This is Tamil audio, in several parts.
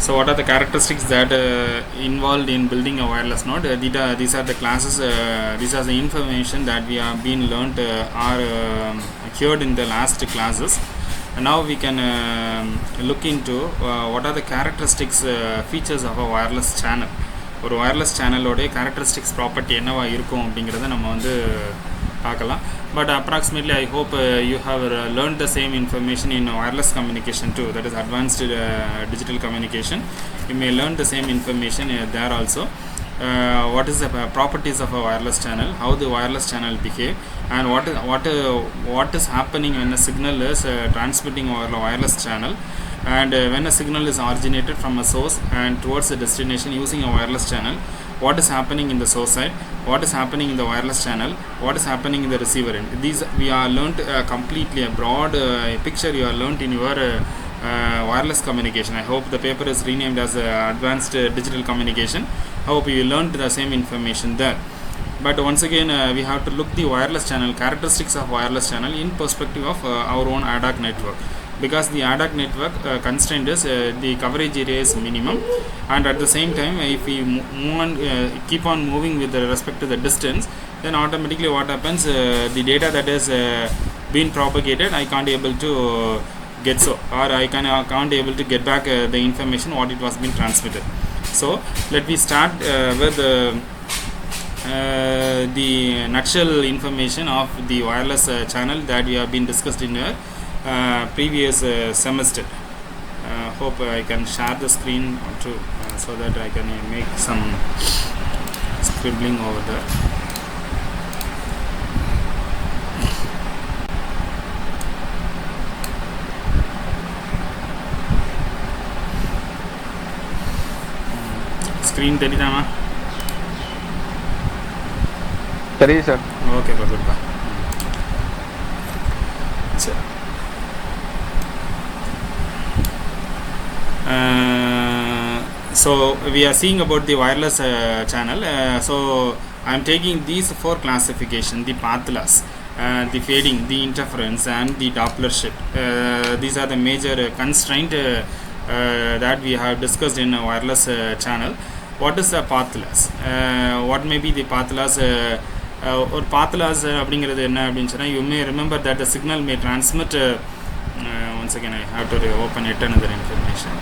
So what are the characteristics that involved in building a wireless node? These are the classes, these are the information that we have been learned are cured in the last classes. And now we can look into what are the characteristics, features of a wireless channel. ஒரு wireless சேனலோடைய characteristics ப்ராப்பர்ட்டி என்னவா இருக்கும் அப்படிங்கிறத நம்ம வந்து பார்க்கலாம். But approximately I hope you have learned the same information in wireless communication too, that is advanced digital communication. You may learn the same information there also. What is the properties of a wireless channel, how the wireless channel behave, and what is happening when a signal is transmitting over a wireless channel, and when a signal is originated from a source and towards a destination using a wireless channel, what is happening in the source side, what is happening in the wireless channel, what is happening in the receiver end. These we are learnt completely a broad picture you are learnt in your wireless communication. I hope the paper is renamed as advanced digital communication. I hope you learnt the same information there. But once again we have to look the wireless channel, characteristics of wireless channel in perspective of our own ADAC network, because the ADAC network constraint is the coverage area is minimum, and at the same time if we keep on moving with respect to the distance, then automatically what happens, the data that is being propagated I can't able to get, so or I can't able to get back the information what it was being transmitted. So let me start with the nutshell information of the wireless channel that we have been discussed in previous semester. Hope I can share the screen to so that I can make some scribbling over there. Screen தெரியுதாமா? தெரியுது சார். Okay good. சரி. So we are seeing about the wireless channel. So I am taking these four classification: the path loss, the fading, the interference, and the Doppler shift. These are the major constraint that we have discussed in a wireless channel. What is the path loss? What may be the path loss? Or path loss அப்படிங்கிறது என்ன அப்படின்னு சொன்னால், you may remember that the signal may transmit. Once again I have to open yet another information.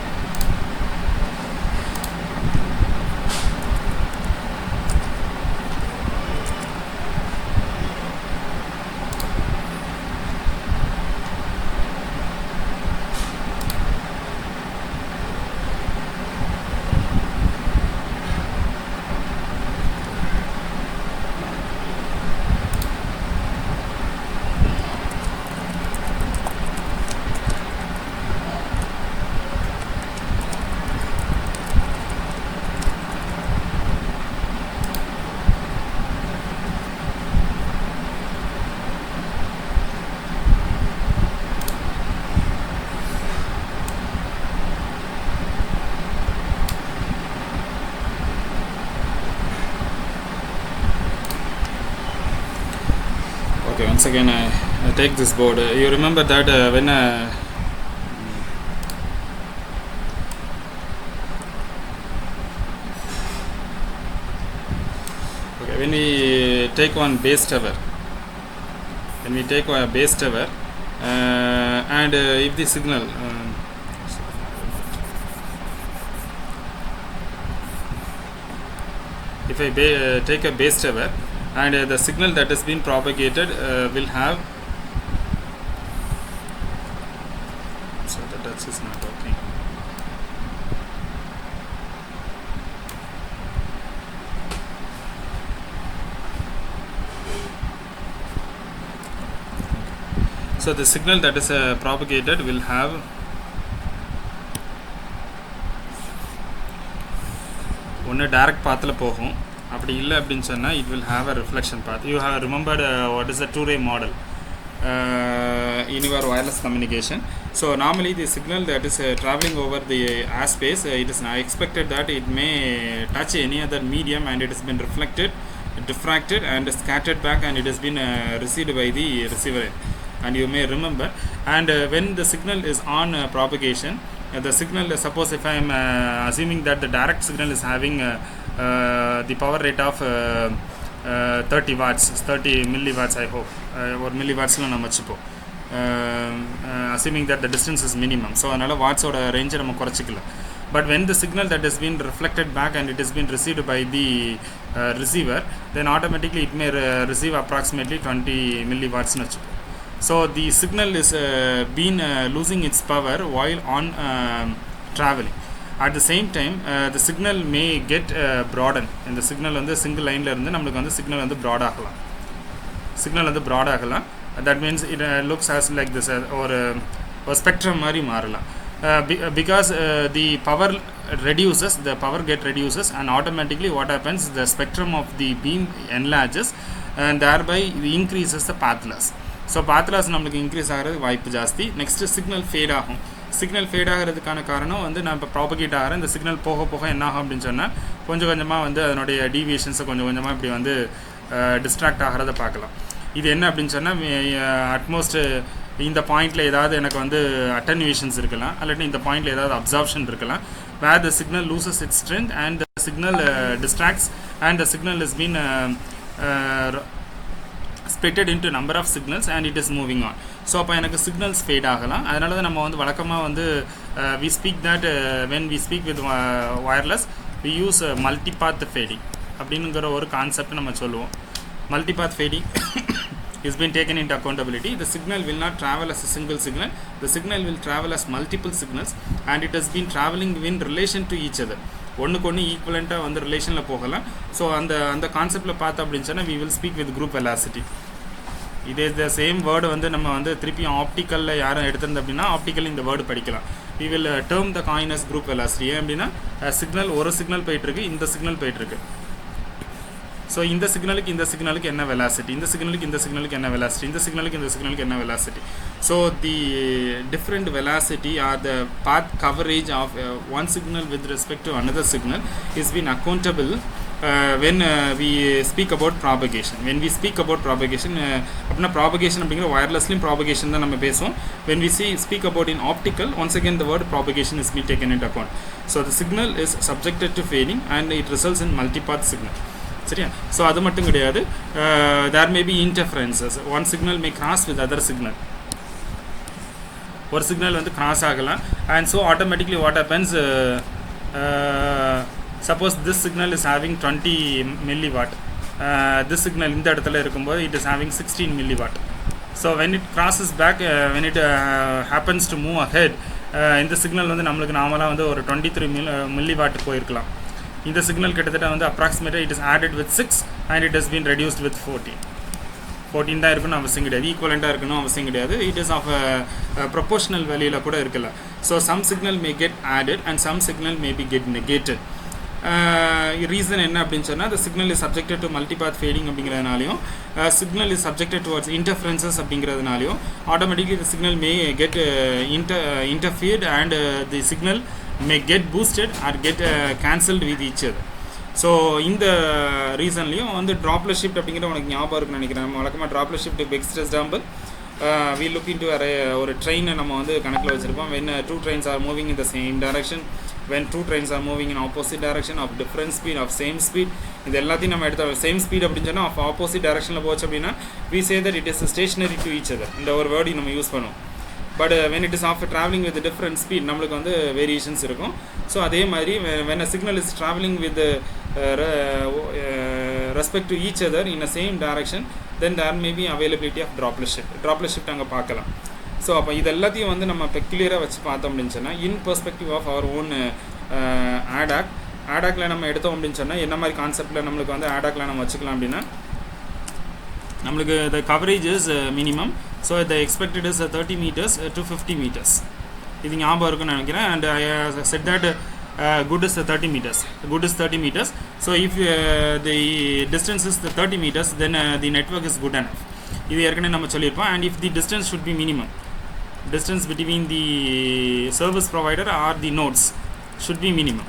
Okay, once again I take this board. You remember that when we take one base tower, and if the signal if I take a base tower, and the signal that has been propagated will have, so the touch is not working. So the signal that is propagated will have one direct path la pogum, அப்படி இல்லை அப்படின்னு சொன்னால் it will have a reflection path. You have remembered what is the two-ray model in your wireless communication. So normally the signal that is traveling over the airspace, it is expected that it may touch any other medium, and it has been reflected, diffracted, and scattered back, and it has been received by the receiver end. And you may remember, and when the signal is on propagation, the signal, suppose if I am assuming that the direct signal is having the power rate of 30 watts, 30 milliwatts I hope, or milliwatts la nama vechipom, assuming that the distance is minimum, so anala watts oda range nama korachikala. But when the signal that has been reflected back and it has been received by the receiver, then automatically it may receive approximately 20 milliwatts nu vechipom. So the signal is been losing its power while on traveling. At the same time, the signal may get broaden. In the signal on the single line la irundhu namakku on the signal on the broad agalam. Signal on the broad agalam. That means it looks as like this, or spectrum mari marala. Because the power reduces, the power get reduces, and automatically what happens, the spectrum of the beam enlarges and thereby increases the path loss. So path loss namakku increase ஆகிறது வாய்ப்பு ஜாஸ்தி. நெக்ஸ்ட் சிக்னல் ஃபேட் ஆகும். சிக்னல் ஃபேட் ஆகிறதுக்கான காரணம் வந்து நான் இப்போ ப்ராபகேட் ஆகிற இந்த சிக்னல் போக போக என்ன ஆகும் அப்படின்னு சொன்னால் கொஞ்சம் கொஞ்சமாக வந்து அதனுடைய டீவியேஷன்ஸை கொஞ்சம் கொஞ்சமாக இப்படி வந்து டிஸ்ட்ராக்ட் ஆகிறத பார்க்கலாம். இது என்ன அப்படின்னு சொன்னால் அட்மோஸ்ட் இந்த பாயிண்டில் ஏதாவது எனக்கு வந்து அட்டன்யூவேஷன்ஸ் இருக்கலாம், இல்லாட்டி இந்த பாயிண்டில் ஏதாவது அப்சார்ப்ஷன் இருக்கலாம், where the signal loses its strength and the signal distracts and the signal has been splitted into number of signals and it is moving on. So அப்போ எனக்கு சிக்னல்ஸ் ஃபேட் ஆகலாம். அதனால தான் நம்ம வந்து வழக்கமாக வந்து we speak that when we speak with wireless we use multipath fading அப்படிங்கிற ஒரு கான்செப்ட் நம்ம சொல்லுவோம். Multipath fading is been taken into accountability. The signal will not travel as a single signal, the signal will travel as multiple signals and it has been traveling in relation to each other. ஒன்றுக்கு ஒன்று ஈக்குவலண்ட்டாக வந்து ரிலேஷனில் போகலாம். ஸோ அந்த கான்செப்டில் பார்த்தோம் அப்படின்னு சொன்னால் we will speak with group velocity. இதே இந்த சேம் வேர்டு வந்து நம்ம வந்து திருப்பியும் ஆப்டிக்கலில் யாரும் எடுத்திருந்தோம் அப்படின்னா ஆப்டிக்கல் இந்த வேர்டு படிக்கலாம். we will term the coin as group velocity. ஏன் அப்படின்னா சிக்னல் ஒரு சிக்னல் போயிட்டுருக்கு, இந்த சிக்னல் போயிட்டுருக்கு. ஸோ இந்த சிக்னலுக்கு என்ன வெலாசிட்டி, இந்த சிக்னலுக்கு என்ன வெலாசிட்டி, இந்த சிக்னலுக்கு என்ன velocity. So the different velocity are the path coverage of one signal with respect to another signal is been accountable when we speak about propagation. When we speak about propagation, அப்படின்னா propagation அப்படிங்கிற wirelessly propagation தான் நம்ம பேசுவோம். When we speak about in optical, once again the word propagation is being taken into account. So the signal is subjected to fading and it results in multipath signal. சரியா? ஸோ அது மட்டும் கிடையாது, there may be interferences. One signal may cross with other signal. ஒரு சிக்னல் வந்து கிராஸ் ஆகலாம். And so automatically what happens, suppose this signal is having 20 milliwatt, this signal இந்த இடத்துல இருக்கும்போது it is having 16 milliwatt. So when it crosses back, when it happens to move ahead, இந்த சிக்னல் வந்து நம்மளுக்கு நார்மலாக வந்து ஒரு 23 milliwatt போயிருக்கலாம். இந்த சிக்னல் கிட்டத்தட்ட வந்து அப்ராக்சிமேட்டாக it is added with 6 and it has been reduced with 14 தான் இருக்கணும் அவசியம் கிடையாது, ஈக்குவலண்ட்டாக இருக்கணும் அவசியம் கிடையாது. இட் இஸ் ஆஃப் ப்ரொபோஷனல் வேல்யூவில் கூட இருக்கல. So some signal may get added and some signal may be get negated. Reason என்ன அப்படின்னு சொன்னால், the signal is subjected to multipath fading அப்படிங்கிறதுனாலையும் signal is subjected towards interferences அப்படிங்கிறதுனாலையும் automatically the signal may get interfered and the signal may get boosted or get cancelled with each other. So இந்த ரீசன்லையும் வந்து ட்ராப்லெட் ஷிஃப்ட் அப்படிங்கிற உனக்கு ஞாபகம் இருக்குன்னு நினைக்கிறேன். நம்ம வழக்கமாக droplet shift best example we look into ஒரு ட்ரெயினை நம்ம வந்து கணக்கில் வச்சுருப்போம். when two trains are moving in the same direction, when two trains are moving in opposite direction of different speed of same speed, இது எல்லாத்தையும் நம்ம எடுத்த சேம் ஸ்பீட் அப்படின்னு சொன்னால் ஆஃப் ஆப்போசிட் டைரக்ஷனில் போச்சு அப்படின்னா we say that it is stationary to each other. இந்த ஒரு வேர்டு நம்ம யூஸ் பண்ணுவோம். But when it is of traveling with different speed நம்மளுக்கு வந்து வேரியேஷன்ஸ் இருக்கும். ஸோ அதே மாதிரி when a signal is traveling with respect to each other in the same direction, then there may be availability of droplet shift அங்கே பார்க்கலாம். ஸோ அப்போ இது எல்லாத்தையும் வந்து நம்ம பெக்குலியராக வச்சு பார்த்தோம் அப்படின்னு சொன்னால் இன் பெர்ஸ்பெக்டிவ் ஆஃப் அவர் ஓன் ஆடாக்ல நம்ம எடுத்தோம் அப்படின்னு சொன்னால் என்ன மாதிரி கான்செப்டில் நம்மளுக்கு வந்து ஆடாக்ல நம்ம வச்சுக்கலாம் அப்படின்னா, நம்மளுக்கு the coverage is minimum, so the expected is 30 meters to 50 meters. இது ஞாபகம் இருக்குன்னு நினைக்கிறேன். And I said that good is 30 meters. So if the distance is 30 meters, then the network is good enough. இது ஏற்கனவே நம்ம சொல்லியிருப்போம். And if the distance should be minimum, distance between the service provider or the nodes should be minimum.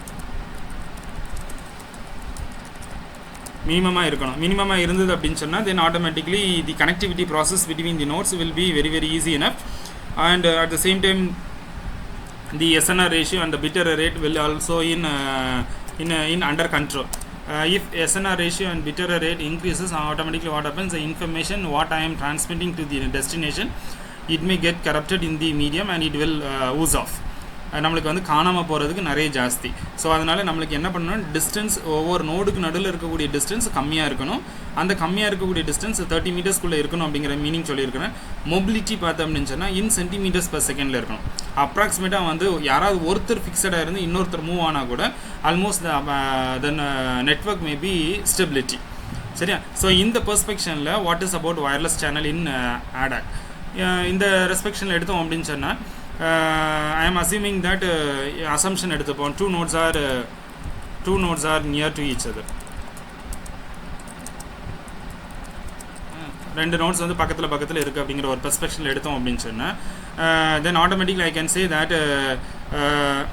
மினிமமாக இருக்கணும். மினிமமாக இருந்தது அப்படின்னு சொன்னால் then automatically the connectivity process between the nodes will be very very easy enough. And at the same time the SNR ratio and the bit error rate will also in under control. If SNR ratio and bit error rate increases, automatically what happens, the information what I am transmitting to the destination, it may get corrupted in the medium and it will ooze off. நம்மளுக்கு வந்து காணாமல் போகிறதுக்கு நிறைய ஜாஸ்தி. ஸோ அதனால் நம்மளுக்கு என்ன பண்ணணும், டிஸ்டன்ஸ் ஒவ்வொரு நோடுக்கு நடுவில் இருக்கக்கூடிய டிஸ்டன்ஸ் கம்மியாக இருக்கணும். அந்த கம்மியாக இருக்கக்கூடிய டிஸ்டன்ஸ் 30 மீட்டர்ஸ்குள்ளே இருக்கணும் அப்படிங்கிற மீனிங் சொல்லியிருக்கிறேன். மொபிலிட்டி பார்த்தோம் அப்படின்னு சொன்னால் இன் சென்டிமீட்டர்ஸ் பர் செகண்டில் இருக்கணும். அப்ராக்சிமேட்டாக வந்து யாராவது ஒருத்தர் ஃபிக்ஸடாக இருந்து இன்னொருத்தர் மூவ் ஆனால் கூட almost then network may be stability. சரியா? ஸோ இந்த பெர்ஸ்பெக்ஷனில் what is about wireless channel in ADAC இந்த ரெஸ்பெக்ஷனில் எடுத்தோம் அப்படின்னு சொன்னால் I am assuming that assumption எடுத்துப்போம், two nodes are near to each other. ரெண்டு நோட்ஸ் வந்து பக்கத்தில் இருக்குது அப்படிங்கிற ஒரு பெர்ஸ்பெக்ஷனில் எடுத்தோம் அப்படின்னு சொன்னால் then automatically I can say that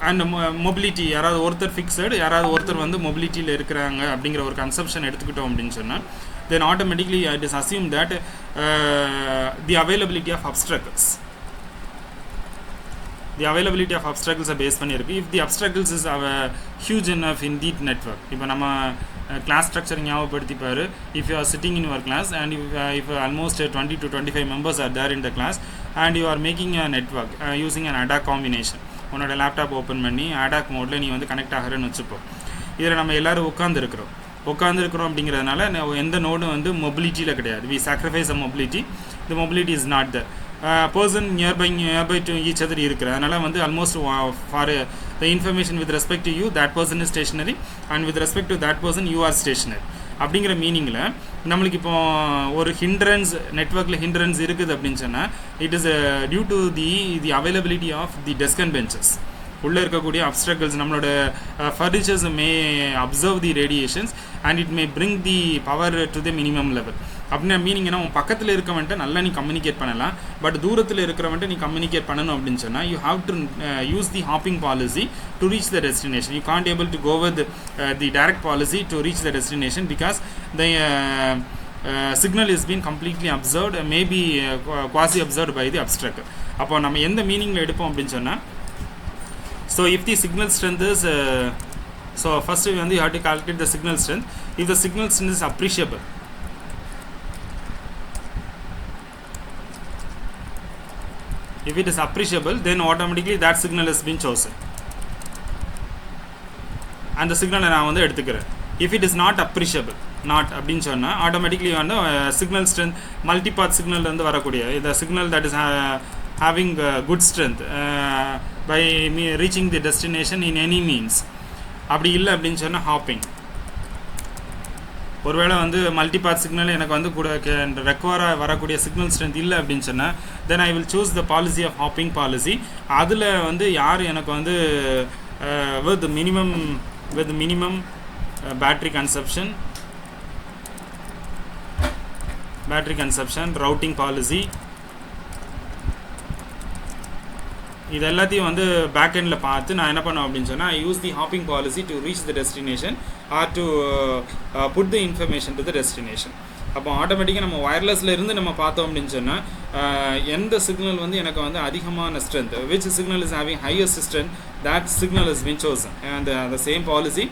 and mobility யாராவது ஒருத்தர் ஃபிக்ஸடு, யாராவது ஒருத்தர் வந்து மொபிலிட்டியில் இருக்கிறாங்க அப்படிங்கிற ஒரு கன்செப்ஷன் எடுத்துக்கிட்டோம் அப்படின்னு சொன்னால் then automatically it is assumed that the availability of obstacles are based பண்ணியிருக்கு. if the obstacles is huge enough in the network, இப்போ நம்ம class structure ஞாபகப்படுத்திப்பாரு. if you are sitting in your class and if almost 20 to 25 members are there in the class and you are making a network using an ADAC combination, உன்னோட லேப்டாப் ஓப்பன் பண்ணி ADAC மோடில் நீ வந்து கனெக்ட் ஆகிறன்னு வச்சுப்போம். இதில் நம்ம எல்லோரும் உட்காந்துருக்கிறோம் அப்படிங்கிறதுனால எந்த நோடும் வந்து மொபிலிட்டியில் கிடையாது. we sacrifice the mobility is not there. Person nearby to each other இருக்கிற அதனால் வந்து almost for the information with respect to you, that person is stationary and with respect to that person you are stationary அப்படிங்கிற மீனிங்கில் நம்மளுக்கு இப்போ ஒரு ஹிண்ட்ரன்ஸ் நெட்வொர்க்கில் ஹிண்ட்ரன்ஸ் இருக்குது அப்படின்னு சொன்னால் it is due to the availability of the desk and benches. உள்ளே இருக்கக்கூடிய அப்ஸ்ட்ரக்கிள்ஸ் நம்மளோட furnitures may observe the radiations and it may bring the power to the minimum level. அப்படின்னா மீனிங்னா உன் பக்கத்தில் இருக்கவன்ட்டு நல்லா நீ கம்யூனிகேட் பண்ணலாம், பட் தூரத்தில் இருக்கிறவன்ட்டு நீ கம்யூனிகேட் பண்ணணும் அப்படின்னு சொன்னால் you have to use the hopping policy to reach the destination. You can't able to go with the direct policy to reach the destination because the signal is being completely observed, maybe quasi observed by the obstructor. அப்போ நம்ம எந்த மீனிங்கில் எடுப்போம் அப்படின்னு சொன்னால், so if the signal strength is so first you have to calculate the signal strength. If the signal strength is appreciable, if it is appreciable, then automatically that signal has been chosen and the signal நான் வந்து எடுத்துக்கிறேன். if it is not appreciable, not அப்படின்னு சொன்னால் ஆட்டோமேட்டிக்லி வந்து சிக்னல் ஸ்ட்ரென்த் மல்டிபாத் சிக்னல் வந்து வரக்கூடிய இந்த signal that is having good strength by reaching the destination in any means. அப்படி இல்லை அப்படின்னு சொன்னால் ஹாப்பிங். ஒருவேளை வந்து மல்டிபாத் சிக்னல் எனக்கு வந்து கூட ரெக்வராக வரக்கூடிய சிக்னல் ஸ்ட்ரென்த் இல்லை அப்படின்னு சொன்னால் then I will choose the policy of hopping policy. அதில் வந்து யார் எனக்கு வந்து with minimum battery consumption routing policy இது எல்லாத்தையும் வந்து பேக் எண்டில் பார்த்து நான் என்ன பண்ணுவேன் அப்படின்னு சொன்னால் I use the hopping policy to reach the destination or to put the information to the destination. அப்போ ஆட்டோமேட்டிக்காக நம்ம ஒயர்லெஸில் இருந்து நம்ம பார்த்தோம் அப்படின்னு சொன்னால் எந்த சிக்னல் வந்து எனக்கு வந்து அதிகமான strength, which signal is having highest strength, that signal has been chosen and the same policy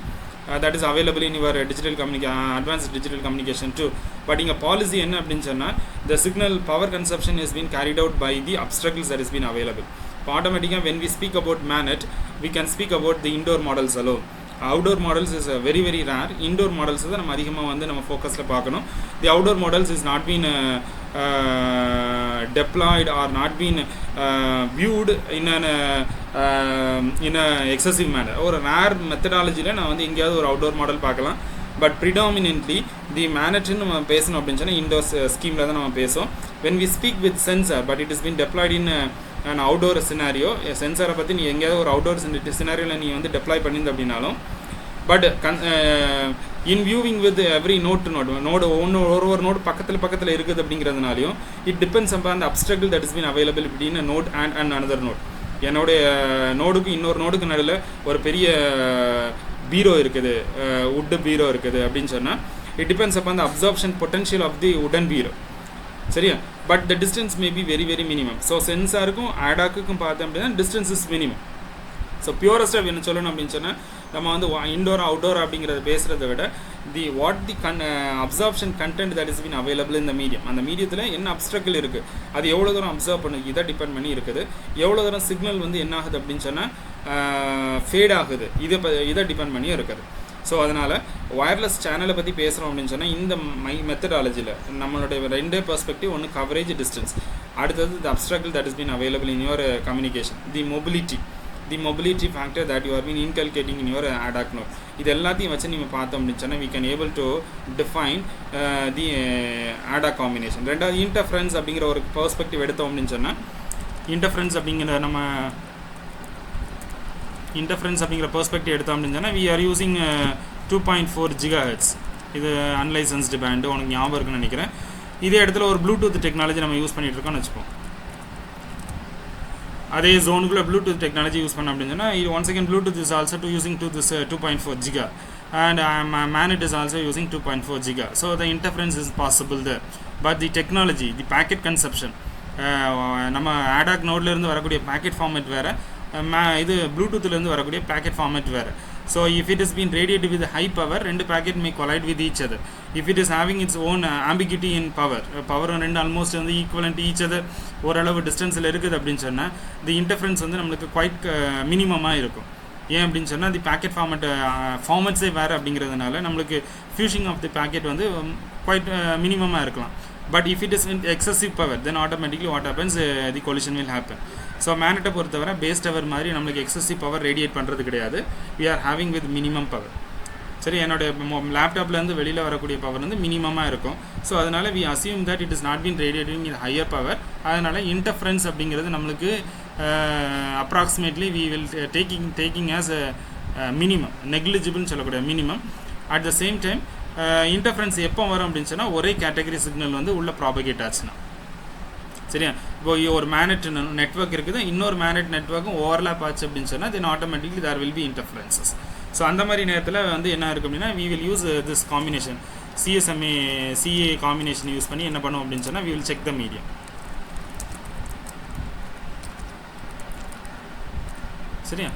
that is available in your advanced digital communication too. But in a policy enna appdin sonna the signal power consumption has been carried out by the obstacles that has been available. Automatically when we speak about MANET, we can speak about the indoor models alone. Outdoor models is very very rare. Indoor models is நம்ம அதிகமாக வந்து நம்ம ஃபோக்கஸில் பார்க்கணும். The outdoor models is not been deployed or not been viewed in a excessive manner. ஒரு rare methodologyல நான் வந்து எங்கேயாவது ஒரு outdoor model பார்க்கலாம். பட் ப்ரிடாமினென்ட்லி தி மேனட்னு நம்ம பேசணும் அப்படின்னு சொன்னால் இண்டோர் ஸ்கீமில் தான் நம்ம பேசுவோம். when we speak with sensor but it has been deployed in an outdoor scenario. சென்சாரை பற்றி நீ எங்கேயாவது ஒரு அவுட்டோர் சினாரியோவில் நீ வந்து டெப்ளாய் பண்ணியிருந்த அப்படின்னாலும் but in viewing with every node ஒரு நோடு பக்கத்தில் இருக்குது அப்படிங்கிறதுனாலையும் இட் டிபெண்ட்ஸ் அப்பான் அந்த obstacle that is been available between node and another node. என்னுடைய நோடுக்கு இன்னொரு நோடுக்கு நடுவில் ஒரு பெரிய பீரோ இருக்குது, வுட்டு பீரோ இருக்குது அப்படின்னு சொன்னால் it depends upon the absorption potential of the wooden bureau. சரியா? But the distance may be very very minimum. So சென்சாருக்கும் ஆடாக்குக்கும் பார்த்தோம் அப்படின்னா டிஸ்டன்ஸ் இஸ் மினிமம். ஸோ பியூரஸ்ட்டாக என்ன சொல்லணும் அப்படின்னு சொன்னால் நம்ம வந்து இன்டோர் அவுட்டோர் அப்படிங்கிறத பேசுகிறத விட தி absorption content that is been available இந்த மீடியம், அந்த மீடியத்தில் என்ன அப்ஸ்ட்ரக்கிள் இருக்குது, அது எவ்வளோ தூரம் அப்சர்வ் பண்ணு, இதை டிபெண்ட் பண்ணி இருக்குது. எவ்வளோ தூரம் சிக்னல் வந்து என்ன ஆகுது அப்படின்னு சொன்னால் ஃபேட் ஆகுது, இதை டிபெண்ட் பண்ணி இருக்குது. ஸோ அதனால் வயர்லெஸ் சேனலை பற்றி பேசுகிறோம் அப்படின்னு சொன்னால் இந்த மெத்தடாலஜியில் நம்மளுடைய ரெண்டே பெர்ஸ்பெக்டிவ், ஒன்று கவரேஜ், டிஸ்டன்ஸ், அடுத்தது the obstacle that is been available in your communication, the mobility factor that you are been inculcating in your ADAC node. இது எல்லாத்தையும் வச்சு நீங்கள் பார்த்தோம் அப்படின்னு சொன்னால் we can able to define the ADAC combination. ரெண்டாவது இன்டர்ஃபரன்ஸ் அப்படிங்கிற ஒரு பெர்ஸ்பெக்டிவ் எடுத்தோம் அப்படின்னு சொன்னால் இன்டர்ஃபரன்ஸ் அப்படிங்கிற பெர்ஸ்பெக்டிவ் எடுத்தோம் அப்படின்னு சொன்னால் we are using 2.4 GHz. இது அன்லைசன்ஸ்டு பேண்டு, உனக்கு ஞாபகம் இருக்குன்னு நினைக்கிறேன். இதே இடத்துல ஒரு ப்ளூடூத் டெக்னாலஜி நம்ம யூஸ் பண்ணிகிட்டு இருக்கோம்னு வச்சுப்போம். அதே ஜோனுக்குள்ளே ப்ளூடூத் டெக்னாலஜி யூஸ் பண்ணோம் அப்படின்னு சொன்னால் இது once again Bluetooth is also using to this 2.4 giga and MANET is also using 2.4 giga. So the interference is possible there, but the technology, the packet consumption, நம்ம ADAC நோட்லேருந்து வரக்கூடிய packet format வேறு, இது ப்ளூடூத்லேருந்து வரக்கூடிய packet format வேறு. So if it has been radiated with high power, ரெண்டு packet may collide with each other. If it is having its own ambiguity in power ரெண்டு ஆல்மோஸ்ட் வந்து ஈக்குவலண்ட் each other, ஓரளவு டிஸ்டன்ஸில் இருக்குது அப்படின்னு சொன்னால் தி இன்டர்ஃபரன்ஸ் வந்து நம்மளுக்கு குவைட் மினிமமாக இருக்கும். ஏன் அப்படின்னு சொன்னால் தி பேக்கெட் ஃபார்மட்ஸே வேறு அப்படிங்கிறதுனால நம்மளுக்கு ஃபியூஷிங் ஆஃப் தி பேக்கெட் வந்து குவைட் மினிமமாக இருக்கலாம். But if it is in excessive power, then automatically what happens, the collision will happen. So மேனட்டை பொறுத்தவரை பேஸ் டவர் மாதிரி நம்மளுக்கு எக்ஸசிவ் பவர் ரேடியேட் பண்ணுறது கிடையாது. we are having with minimum power. சரி, என்னோட லேப்டாப்லேருந்து வெளியில் வரக்கூடிய பவர் வந்து மினிமமாக இருக்கும். ஸோ அதனால் we assume that it is not been radiating in higher power. அதனால் இன்டர்ஃபரன்ஸ் அப்படிங்கிறது நம்மளுக்கு approximately we will taking as a minimum, negligible சொல்லக்கூடிய minimum. At the same time interference எப்போ வரும் அப்படின்னு சொன்னால் ஒரே கேட்டகரி சிக்னல் வந்து உள்ள ப்ராபகேட் ஆச்சுன்னா. சரியா, இப்போ ஒரு மேனட் நெட்வொர்க் இருக்குது, இன்னொரு மேனட் நெட்வொர்க்கும் ஓவர்லாப் ஆச்சு அப்படின்னு சொன்னால் then automatically there will be interferences. So அந்த மாதிரி நேரத்தில் வந்து என்ன இருக்குது அப்படின்னா we will use this combination, CA combination use பண்ணி என்ன பண்ணுவோம் அப்படின்னு சொன்னால் we will check the medium. சரியா,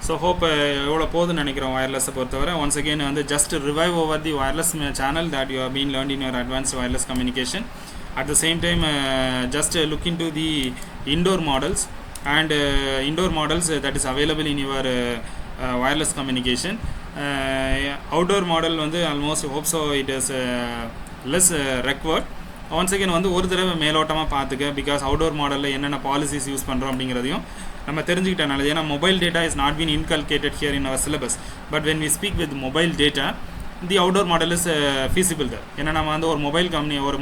ஸோ ஹோப் எவ்வளோ போதுன்னு நினைக்கிறோம் வயர்லெஸை பொறுத்தவரை. ஒன்ஸ் அகெயின் வந்து just revive over the wireless channel that you have been learned in your advanced wireless communication. At the same time, just look into the indoor models and indoor models that is available in your wireless communication. Outdoor model வந்து almost hope so it is less required. once again வந்து ஒரு தடவை மேலோட்டமாக பார்த்துக்க, பிகாஸ் அவுடோர் மாடலில் என்னென்ன பாலிசிஸ் யூஸ் பண்ணுறோம் அப்படிங்கிறதையும் நம்ம தெரிஞ்சுக்கிட்டனால. ஏன்னா mobile data is not been inculcated here in our syllabus, but when we speak with mobile data the outdoor model is feasible தான். ஏன்னா நம்ம வந்து ஒரு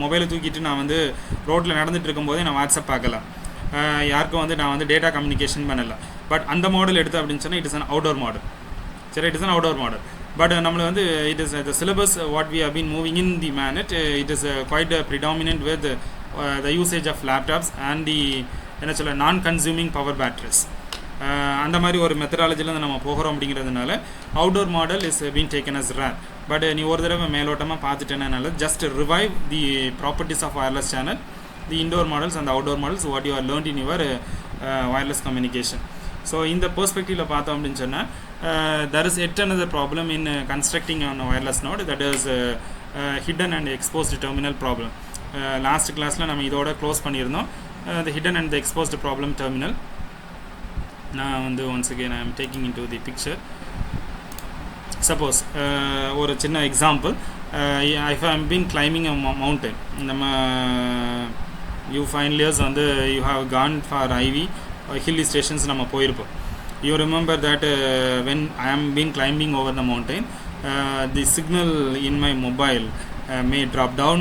மொபைலை தூக்கிட்டு நான் வந்து ரோட்டில் நடந்துட்டு இருக்கும்போதே நான் வாட்ஸ்அப் பார்க்கலாம், யாருக்கும் வந்து நான் வந்து டேட்டா கம்யூனிகேஷன் பண்ணலாம். பட் அந்த மாடல் எடுத்து அப்படின்னு சொன்னால் it is an outdoor model. சரி, it is an outdoor model. But நம்மளை வந்து it is the syllabus what we have been moving in the MANET, it is quite predominant with the usage of laptops and the என்ன சொல்ல நான் கன்சியூமிங் பவர் பேட்டரிஸ். அந்த மாதிரி ஒரு மெத்தடாலஜியில் நம்ம போகிறோம் அப்படிங்கிறதுனால outdoor model is been taken as rare. But நீ ஒரு தடவை மேலோட்டமாக பார்த்துட்டேனால just revive the properties of wireless channel, the indoor models and outdoor models what you are learnt in your wireless communication. So இந்த பெர்ஸ்பெக்டிவில் பார்த்தோம் அப்படின்னு சொன்னால் there is yet another problem in constructing on a wireless node, that is hidden and exposed terminal problem. Last கிளாஸில் நம்ம இதோட க்ளோஸ் பண்ணியிருந்தோம், the hidden and the exposed problem terminal. நான் வந்து once again I am taking into the picture. Suppose ஒரு சின்ன example, if I am been climbing a mountain, நம்ம you final years வந்து you have gone for IV hill stations நம்ம போயிருப்போம். You remember that when I am been climbing over the mountain, the signal in my mobile may drop down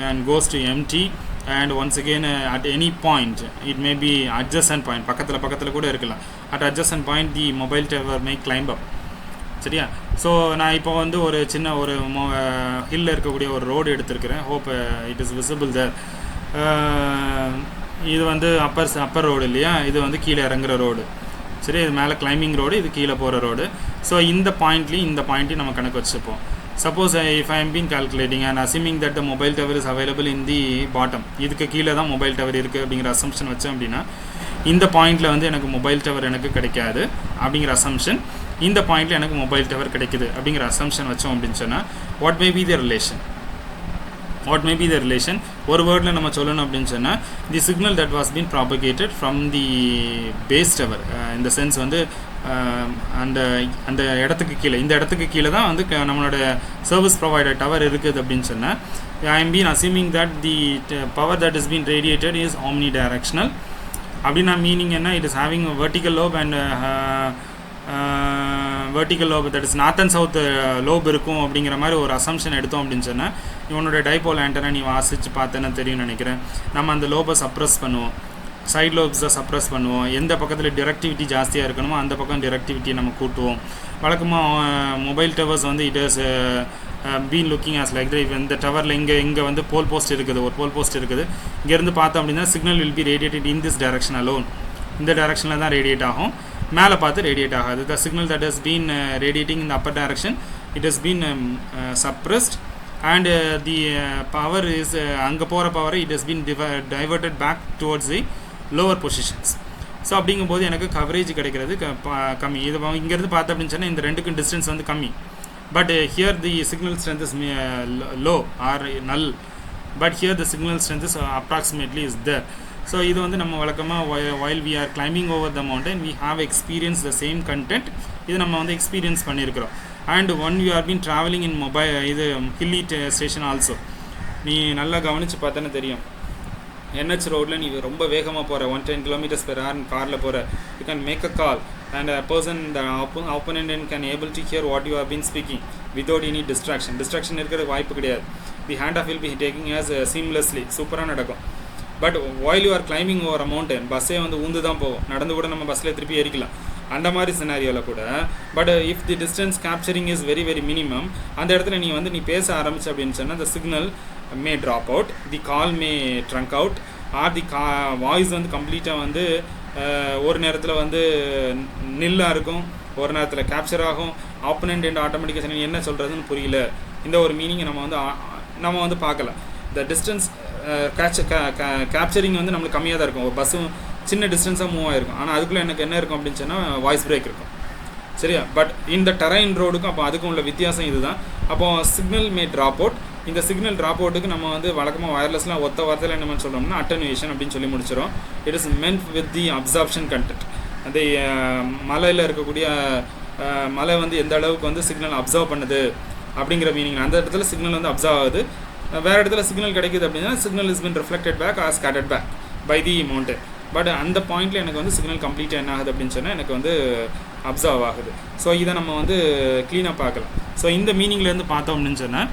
and goes to empty, and once again at any point it may be adjacent point, பக்கத்தில் கூட இருக்கலாம், at adjacent point the mobile tower may climb up. சரியா, ஸோ நான் இப்போ வந்து ஒரு சின்ன ஒரு ஹில்லில் இருக்கக்கூடிய ஒரு ரோடு எடுத்திருக்கிறேன். ஹோப் இட் இஸ் விசிபிள் தேர். இது வந்து அப்பர் ரோடு இல்லையா, இது வந்து கீழே இறங்குற ரோடு. சரி, இது மேலே கிளைம்பிங் ரோடு, இது கீழே போகிற ரோடு. ஸோ இந்த பாயிண்ட்லையும் நம்ம கணக்கு வச்சுப்போம். Suppose if I am been calculating and assuming that the mobile tower is available in the bottom, இதுக்கு கீழே தான் மொபைல் டவர் இருக்குது அப்படிங்கிற அசம்ஷன் வச்சோம் அப்படின்னா இந்த பாயிண்டில் வந்து எனக்கு மொபைல் டவர் எனக்கு கிடைக்காது அப்படிங்கிற அசம்ஷன், இந்த பாயிண்டில் எனக்கு மொபைல் டவர் கிடைக்குது அப்படிங்கிற அசம்ஷன் வச்சோம் அப்படின்னு சொன்னால் what may be the relation, ஒரு வேர்டில் நம்ம சொல்லணும் அப்படின்னு சொன்னால் the signal that was been propagated from the base tower, இந்த சென்ஸ் வந்து அந்த அந்த இடத்துக்கு கீழே, இந்த இடத்துக்கு கீழே தான் வந்து நம்மளோட சர்வீஸ் ப்ரொவைடர் டவர் இருக்குது அப்படின்னு சொன்னால் I am been assuming that the power that is been radiated is omni directional. அப்படின்னா மீனிங் என்ன, it is having vertical lobe and vertical lobe, that is north and south lobe இருக்கும் அப்படிங்கிற மாதிரி ஒரு அசம்ஷன் எடுத்தோம் அப்படின்னு சொன்னால் இவனோட டைபோல் ஆண்டனா நீ வாசித்து பார்த்தேன்னு தெரியும் நினைக்கிறேன். நம்ம அந்த லோபை சப்ரஸ் பண்ணுவோம், சைட் லோப்ஸை சப்ரஸ் பண்ணுவோம், எந்த பக்கத்தில் டிரெக்டிவிட்டி ஜாஸ்தியாக இருக்கணுமோ அந்த பக்கம் டிரெக்டிவிட்டியை நம்ம கூட்டுவோம். வழக்கமாக மொபைல் டவர்ஸ் வந்து it is been looking as like இப்போ இந்த டவரில் இங்கே வந்து போல் போஸ்ட் இருக்குது, ஒரு போல் போஸ்ட் இருக்குது, இங்கேருந்து பார்த்தோம் அப்படின்னா signal will be radiated in this direction alone, இந்த டைரக்ஷனில் தான் ரேடியேட் ஆகும், மேலே பார்த்து ரேடியேட் ஆகாது. The signal that has been radiating in the upper direction it has been suppressed and the power is அங்கே போகிற power it has been diverted back towards the lower positions. So அப்படிங்கும்போது எனக்கு கவரேஜ் கிடைக்கிறது கம்மி. இது இங்கேருந்து பார்த்தோம் அப்படின்னு சொன்னால் இந்த ரெண்டுக்கும் டிஸ்டன்ஸ் வந்து கம்மி. But here the signal strength is low or null, but here the signal strength is approximately is there. So இது வந்து நம்ம வழக்கமாக while we are climbing over the mountain we have experienced the same content, இது நம்ம வந்து எக்ஸ்பீரியன்ஸ் பண்ணியிருக்கிறோம். and when you have been traveling in mobile இது hilly station also, நீ நல்லா கவனித்து பார்த்தேன்னு தெரியும், NH ரோடில் நீ ரொம்ப வேகமாக போகிற 110 km/h காரில் போகிற, you can make a call and a person, the opponent can able to hear what you have been speaking without any distraction இருக்கிறது வாய்ப்பு கிடையாது. the hand off will be taking as seamlessly, சூப்பராக நடக்கும். But while you are climbing over a mountain, பஸ்ஸே வந்து ஊந்து தான் போகும், நடந்து கூட நம்ம பஸ்ஸில் திருப்பி ஏறிக்கலாம் அந்த மாதிரி சினாரியோவில் கூட. But if the distance capturing is very very minimum, அந்த இடத்துல நீ பேச ஆரம்பிச்சு அப்படின்னு சொன்னால் the signal may drop out, the call may trunk out, or the voice வந்து கம்ப்ளீட்டாக வந்து ஒரு நேரத்தில் வந்து நில்லாக இருக்கும், ஒரு நேரத்தில் கேப்சர் ஆகும். ஆப்போனண்ட் அண்ட் ஆட்டோமேட்டிக்காக என்ன சொல்கிறதுன்னு புரியல, இந்த ஒரு மீனிங்கை நம்ம வந்து பார்க்கலாம். இந்த டிஸ்டன்ஸ் கேப்சரிங் வந்து நம்மளுக்கு கம்மியாக தான் இருக்கும், ஒரு பஸ்ஸும் சின்ன டிஸ்டன்ஸாக மூவ் ஆகிருக்கும், ஆனால் அதுக்குள்ளே எனக்கு என்ன இருக்கும் அப்படின்னு சொன்னால் வாய்ஸ் பிரேக் இருக்கும், சரியா. பட் இந்த டெரைன் ரோடுக்கும் அப்போ அதுக்கும் உள்ள வித்தியாசம் இதுதான். அப்போது சிக்னல் மே ட்ராப் அவுட், இந்த சிக்னல் ட்ராப் அவுட்டுக்கு நம்ம வந்து வழக்கமாக வயர்லெஸ்லாம் ஒத்த வார்த்தையில் என்ன சொல்கிறோம்னா அட்டனுவேஷன் அப்படின்னு சொல்லி முடிச்சிடும். It is meant with the absorption content. அந்த மலையில் இருக்கக்கூடிய மலை வந்து எந்த அளவுக்கு வந்து சிக்னல் அப்சர்வ் பண்ணுது அப்படிங்கிற மீனிங், அந்த இடத்துல சிக்னல் வந்து அப்சர்வ் ஆகுது. வேறு இடத்துல சிக்னல் கிடைக்குது அப்படின்னா signal is been reflected back or scattered back by the mountain. But அந்த பாயிண்டில் எனக்கு வந்து சிக்னல் கம்ப்ளீட்டாக என்ன ஆகுது அப்படின்னு சொன்னால் எனக்கு வந்து அப்சர்வ் ஆகுது. ஸோ இதை நம்ம வந்து க்ளீனாக பார்க்கலாம். ஸோ இந்த மீனிங்லேருந்து பார்த்தோம் அப்படின்னு சொன்னால்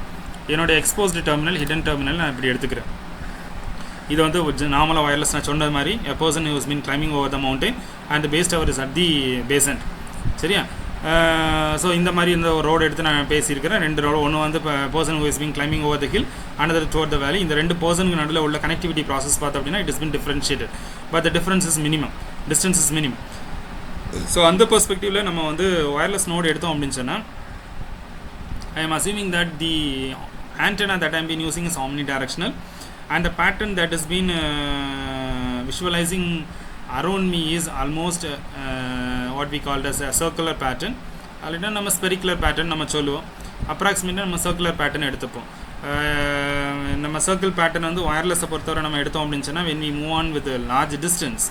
என்னோடய எக்ஸ்போஸ்டு டெர்மினல், ஹிடன் டெர்மினல் நான் இப்படி எடுத்துக்கிறேன். இது வந்து நார்மலாக வயர்லெஸ் நான் சொன்னது மாதிரி a person who has been climbing over the mountain and the base tower is at the base end, சரியா. ஸோ இந்த மாதிரி இந்த ஒரு ரோடு எடுத்து நான் பேசியிருக்கிறேன். ரெண்டு ரோடு, ஒன்று வந்து person who is been climbing over the hill, another toward the valley. இந்த ரெண்டு பர்சனுக்கு நடுவில் உள்ள கனெக்டிவிட்டி ப்ராசஸ் பார்த்தோம் அப்படின்னா it is been differentiated, but the difference is minimum, distance is minimum. So அந்த பெர்ஸ்பெக்டிவில் நம்ம வந்து ஒயர்லெஸ் நோடு எடுத்தோம் அப்படின்னு சொன்னால் I am assuming that the antenna that I am been using is omnidirectional and the pattern that has been visualizing around me is almost what we called as a circular pattern. அல்லது நம்ம ஸ்பெரிகுலர் பேட்டர்ன் நம்ம சொல்லுவோம். அப்ராக்சிமேட்டாக நம்ம சர்க்குலர் பேட்டர்ன் எடுத்துப்போம். நம்ம சர்க்கிள் பேட்டர்ன் வந்து ஒயர்லெஸை பொறுத்தவரை நம்ம எடுத்தோம் அப்படின்னு சொன்னால் when we move on with a large distance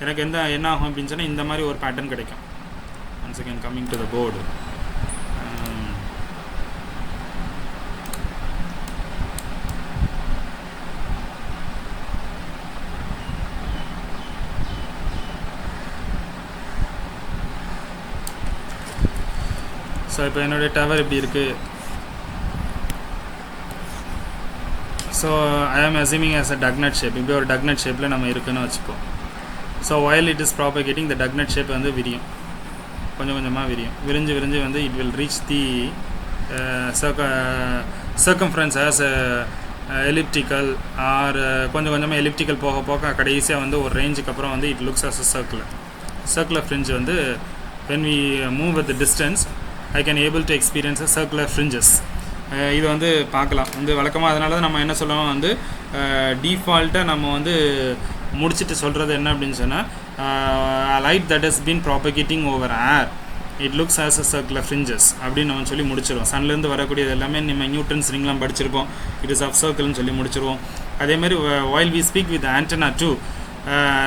எனக்கு என்ன ஆகும் அப்படின்னு சொன்னால் இந்த மாதிரி ஒரு பேட்டர்ன் கிடைக்கும். once again coming to the board, so இப்போ என்னுடைய டவர் இப்படி இருக்குது. ஸோ ஐ ஆம் அசியூமிங் ஆஸ் அ டக்னட் ஷேப், இப்படி ஒரு டக்னட் ஷேப்பில் நம்ம இருக்குன்னு வச்சுப்போம். So while it is propagating the dugnut shape வந்து விரியும், கொஞ்சம் கொஞ்சமாக விரிஞ்சு வந்து it will reach the circumference as elliptical or கொஞ்சம் கொஞ்சமாக elliptical போக கடைசியாக வந்து ஒரு ரேஞ்சுக்கு அப்புறம் வந்து it looks as a circular fringe வந்து when we move with the distance I can able to experience a circular fringes. இது வந்து பார்க்கலாம் வந்து வழக்கமாக. அதனால தான் நம்ம என்ன சொல்லுவோம் வந்து டிஃபால்ட்டாக நம்ம வந்து முடிச்சுட்டு சொல்கிறது என்ன அப்படின்னு சொன்னால் a light that has been propagating over air, it looks as a circular fringes அப்படின்னு நம்ம சொல்லி முடிச்சிருவோம். சன்லேருந்து வரக்கூடியது எல்லாமே நம்ம நியூட்டன்ஸ் ரிங்லாம் படிச்சிருப்போம். இட் இஸ் ஆஃப் சர்க்கிள்னு சொல்லி முடிச்சிருவோம். அதே மாதிரி while we speak with antenna too,